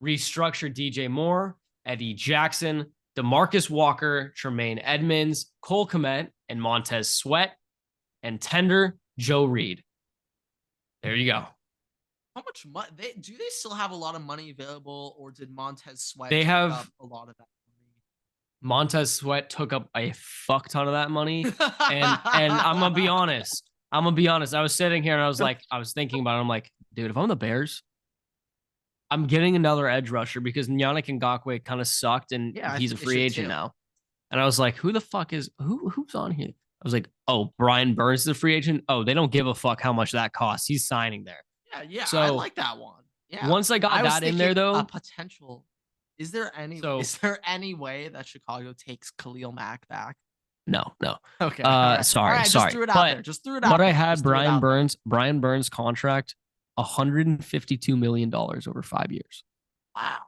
Restructure DJ Moore, Eddie Jackson, DeMarcus Walker, Tremaine Edmonds, Cole Kmet, and Montez Sweat, and tender Joe Reed. There you go. How much money? Do they still have a lot of money available, or did Montez Sweat take up a lot of that money? Montez Sweat took up a fuck ton of that money, and I'm gonna be honest. I was sitting here and I was thinking about it. I'm like, dude, if I'm the Bears, I'm getting another edge rusher because Yannick Ngakoue kind of sucked, and he's a free agent now. And I was like, who the fuck is who's on here? I was like, oh, Brian Burns is a free agent. Oh, they don't give a fuck how much that costs. He's signing there. Yeah, so I like that one. Yeah. Once I got that in there, though, a potential. Is there any way that Chicago takes Khalil Mack back? No. Okay. Sorry. Just threw it out there. Just threw it out. But I had Brian Burns contract, $152 million over 5 years. Wow.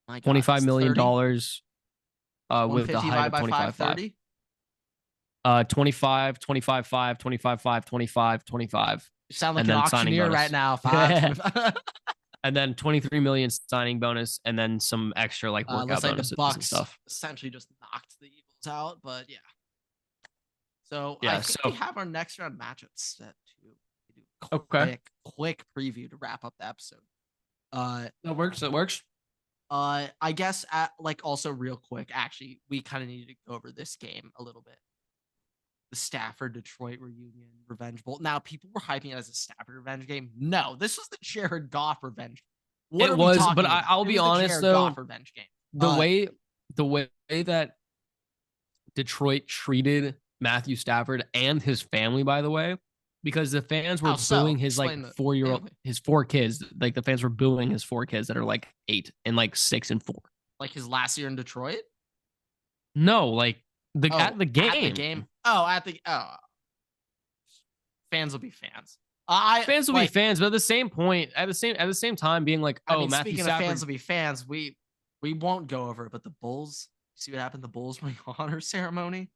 My God, $25 million with the height of 25-5. 25, 25-5, 25-5, 25, 25. You sound like an auctioneer right now. 5. And then 23 million signing bonus, and then some extra like workout bonuses the Bucks and stuff. Essentially just knocked the Eagles out, but yeah. So I think we have our next round matchups set too. Quick preview to wrap up the episode. That works. I guess also real quick, actually, we kind of needed to go over this game a little bit. The Stafford Detroit reunion revenge bowl. Now people were hyping it as a Stafford revenge game. No, this was the Jared Goff revenge. It was, but I'll be honest though. Goff revenge game. The way that Detroit treated Matthew Stafford and his family, by the way, because the fans were booing his like 4-year-old, his 4 kids. Like the fans were booing his 4 kids that are like 8 and like 6 and 4. Like his last year in Detroit? No, like at the game. Fans will be fans. Fans will be fans, but at the same point, at the same time, being like, Matthew speaking Stafford. Of fans will be fans. We won't go over it, but the Bulls. See what happened? The Bulls ring honor ceremony.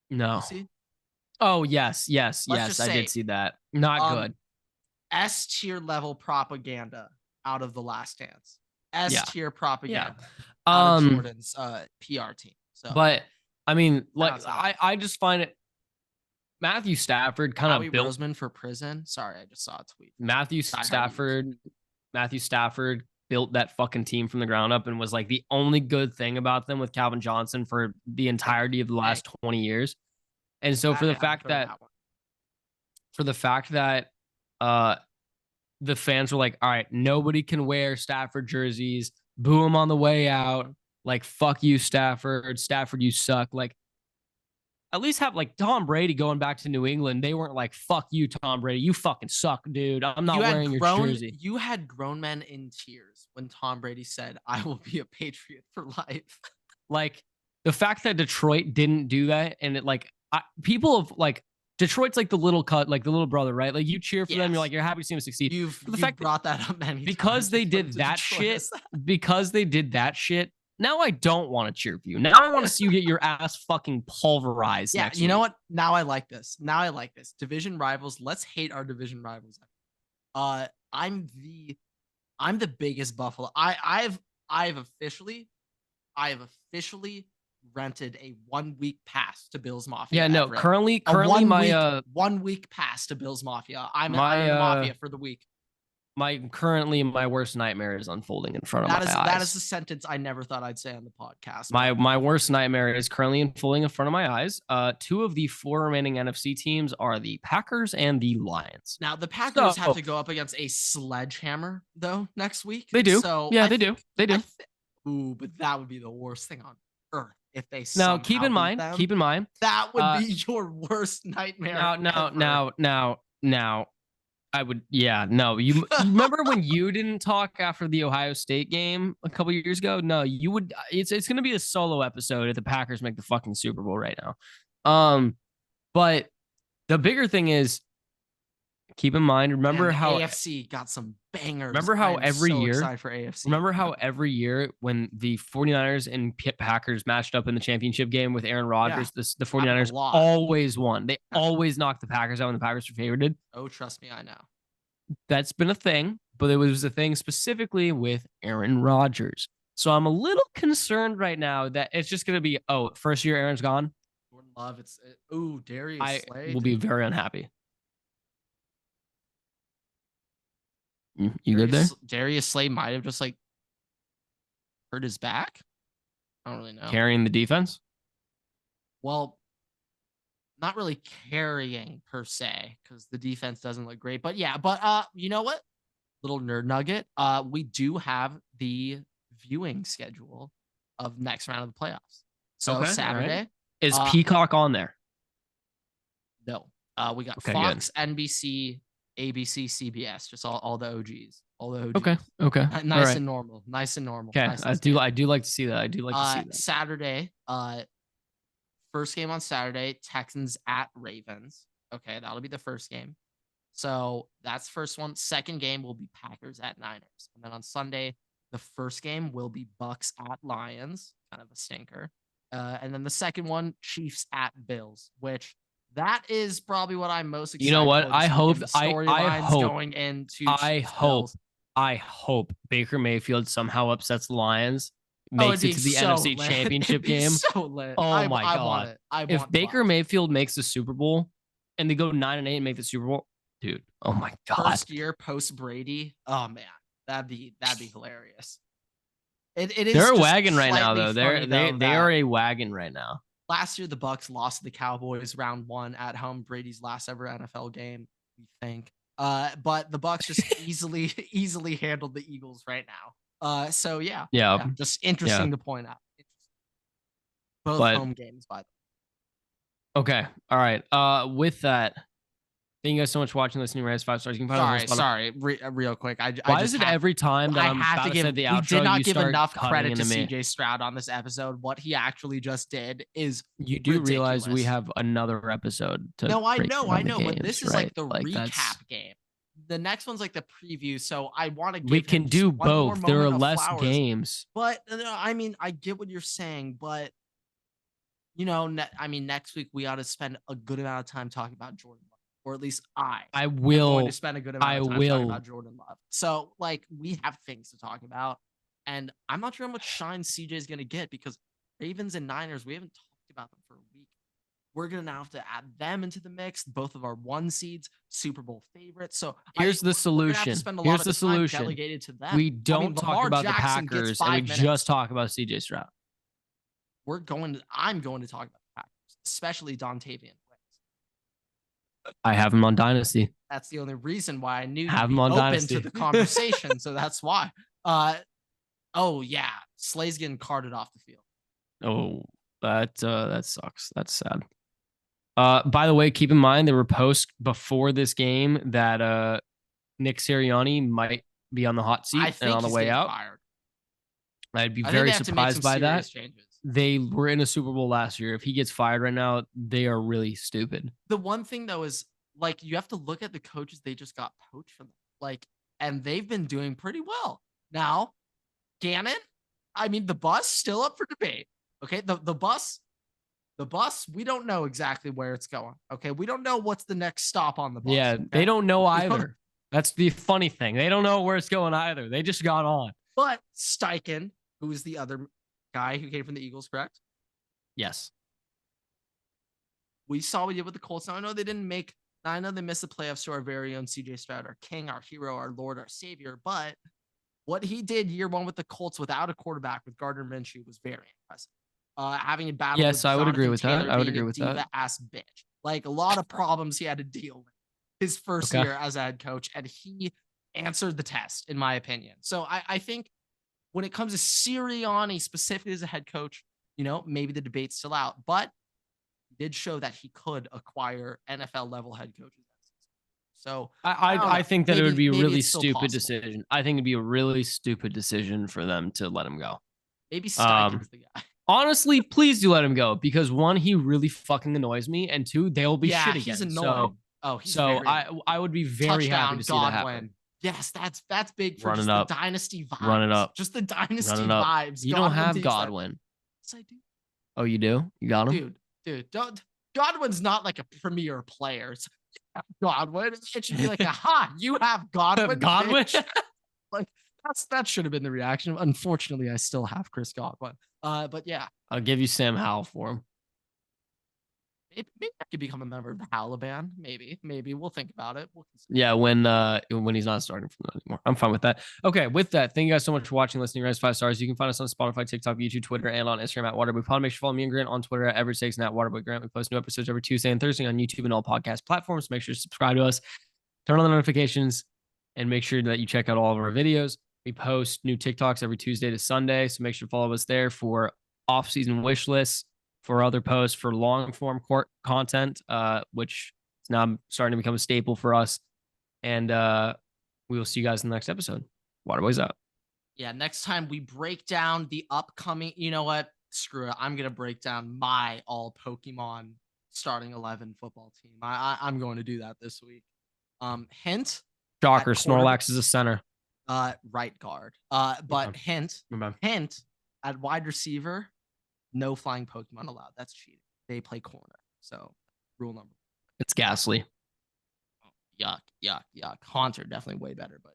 No. Oh yes. I did see that. Not good. S tier level propaganda out of The Last Dance. S tier propaganda out of Jordan's PR team. So, but I mean, like I just find it. Matthew Stafford kind of built Roseman for prison. Sorry, I just saw a tweet. Matthew Stafford built that fucking team from the ground up and was like the only good thing about them with Calvin Johnson for the entirety of the last 20 years. And so for the fact that the fans were like, all right, nobody can wear Stafford jerseys, boo him on the way out, like fuck you, Stafford, you suck. Like at least have like Tom Brady going back to New England. They weren't like, fuck you, Tom Brady. You fucking suck, dude. I'm not wearing your jersey. You had grown men in tears when Tom Brady said, I will be a Patriot for life. Like the fact that Detroit didn't do that. And it like people have like, Detroit's like the little brother, right? Like you cheer for them. You're like, you're happy to see them succeed. You've brought that up many times. Because they did that shit. Now I don't want to cheer for you. Now I want to see you get your ass fucking pulverized. Yeah, next you know week. what? Now I like this. Division rivals. Let's hate our division rivals. I'm the biggest Buffalo. I've officially rented a 1-week pass to Bills Mafia. Yeah, no. Currently my 1 week pass to Bills Mafia. I'm in the Mafia for the week. My worst nightmare is unfolding in front of my eyes. That is the sentence I never thought I'd say on the podcast. My worst nightmare is currently unfolding in front of my eyes. 2 of the 4 remaining NFC teams are the Packers and the Lions. Now the Packers have to go up against a sledgehammer though next week. They do. So yeah, they do. Ooh, but that would be the worst thing on earth if they Now, somehow keep in beat mind, them, that would be your worst nightmare ever. now, I would, yeah, no. You remember when you didn't talk after the Ohio State game a couple years ago? No, you would. It's gonna be a solo episode if the Packers make the fucking Super Bowl right now. But the bigger thing is, keep in mind, And the AFC got some bangers. remember how I'm every so year, excited for AFC. remember how every year when the 49ers and Packers matched up in the championship game with Aaron Rodgers, the 49ers always won. They always knocked the Packers out when the Packers were favored. Oh, trust me, I know. That's been a thing, but it was a thing specifically with Aaron Rodgers. So I'm a little concerned right now that it's just going to be, first year Aaron's gone. Jordan Love, Darius Slay. I will be very unhappy. You good there? Darius Slay might have just like hurt his back. I don't really know. Carrying the defense? Well, not really carrying per se, because the defense doesn't look great. But yeah, you know what? Little nerd nugget. We do have the viewing schedule of next round of the playoffs. So Saturday. Right. Is Peacock on there? No. We got Fox, good. NBC, ABC, CBS, just all the OGs. All the OGs. Okay. Nice and normal. Nice and normal. Okay. Nice I do like to see that. I do like to see that. Saturday, first game on Saturday, Texans at Ravens. Okay, that'll be the first game. So that's first one. Second game will be Packers at Niners. And then on Sunday, the first game will be Bucks at Lions, kind of a stinker. And then the second one, Chiefs at Bills, which that is probably what I'm most excited. You know what? I hope going into I hope Baker Mayfield somehow upsets the Lions, makes it to the NFC Championship game. So lit. Oh my God. If Baker Mayfield makes the Super Bowl and they go 9-8 and make the Super Bowl, dude, oh my God. First year post Brady. Oh man, that'd be hilarious. It is. They're a wagon right now, though. They are a wagon right now. Last year, the Bucks lost to the Cowboys round 1 at home. Brady's last ever NFL game, we think. But the Bucks just easily handled the Eagles right now. So yeah, just interesting to point out. Both home games, by the way. Okay, all right. With that, thank you guys so much for watching, listening. Raise 5 stars. You can find sorry. Real quick. Why is it every time that I'm about to say the outro, we did not give enough credit to CJ Stroud on this episode. What he actually just did is you do ridiculous. Realize we have another episode to No, I know, games, but this is like the recap game. The next one's like the preview, so I want to give we can do both. There are less games. But I mean, I get what you're saying, but you know, next week we ought to spend a good amount of time talking about Jordan Love, or at least I will going to spend a good amount of time talking about Jordan Love. So like we have things to talk about, and I'm not sure how much shine CJ is going to get because Ravens and Niners, we haven't talked about them for a week. We're going to now have to add them into the mix. Both of our 1 seeds, Super Bowl favorites. So here's the solution. Here's the solution. Delegated to them. We don't talk about the Packers, and we just talk about CJ Stroud. I'm going to talk about the Packers, especially Dontavian Wicks. I have him on Dynasty. That's the only reason why I knew you'd have be him on open Dynasty. to the conversation. So that's why. Oh yeah, Slay's getting carted off the field. Oh, that sucks. That's sad. By the way, keep in mind there were posts before this game that Nick Sirianni might be on the hot seat and on the way out. Fired. I'd be very surprised by that. Changes. They were in a Super Bowl last year. If he gets fired right now, they are really stupid. The one thing though is like you have to look at the coaches they just got poached from, and they've been doing pretty well. Now, Gannon, the bus still up for debate. Okay, the bus, we don't know exactly where it's going. Okay, we don't know what's the next stop on the bus. Yeah, okay? They don't know either. That's the funny thing. They don't know where it's going either. They just got on. But Steichen, who is the other guy who came from the Eagles, correct? Yes. We saw what he did with the Colts. Now, I know they missed the playoffs to our very own CJ Stroud, our king, our hero, our Lord, our savior. But what he did year 1 with the Colts without a quarterback with Gardner Minshew was very impressive. Having a battle. Yes, I would agree with that. I would agree with that. Ass bitch. Like a lot of problems he had to deal with his first year as a head coach, and he answered the test, in my opinion. So I think when it comes to Sirianni specifically as a head coach, maybe the debate's still out, but he did show that he could acquire NFL level head coaches. So I think that it would be a really it's still stupid possible. decision. I think it'd be a really stupid decision for them to let him go. Maybe Steichen's the guy. Honestly, please do let him go because one, he really fucking annoys me, and two, they'll be shit again. He's annoying. I would be very happy to see that happen. Yes, that's big for Run just it the up. dynasty vibes. Run it up. Just the dynasty Run it up. vibes. You don't have Godwin. Yes, I do. Oh, you do? You got him? Dude, Godwin's not like a premier player. It's, Godwin. It should be like, aha, you have Godwin. Godwin? Like that should have been the reaction. Unfortunately, I still have Chris Godwin. But yeah. I'll give you Sam Howell for him. Maybe I could become a member of the Taliban. Maybe we'll think about it. Yeah, when he's not starting for them anymore. I'm fine with that. Okay, with that, thank you guys so much for watching, listening. Guys, 5 stars. You can find us on Spotify, TikTok, YouTube, Twitter, and on Instagram at Waterboy Pod. Make sure to follow me and Grant on Twitter at Eversakes and at Waterboy Grant. We post new episodes every Tuesday and Thursday on YouTube and all podcast platforms. Make sure to subscribe to us, turn on the notifications, and make sure that you check out all of our videos. We post new TikToks every Tuesday to Sunday, so make sure to follow us there for off-season wish lists, for other posts, for long-form content, which is now starting to become a staple for us. And we will see you guys in the next episode. Waterboys out. Yeah, next time we break down the upcoming, you know what? Screw it. I'm going to break down my all Pokemon starting 11 football team. I'm going to do that this week. Hint. Shocker, Snorlax is a center. Right guard. But hint at wide receiver, no flying Pokemon allowed. That's cheating. They play corner. So rule number. It's Ghastly. Yuck. Haunter definitely way better, but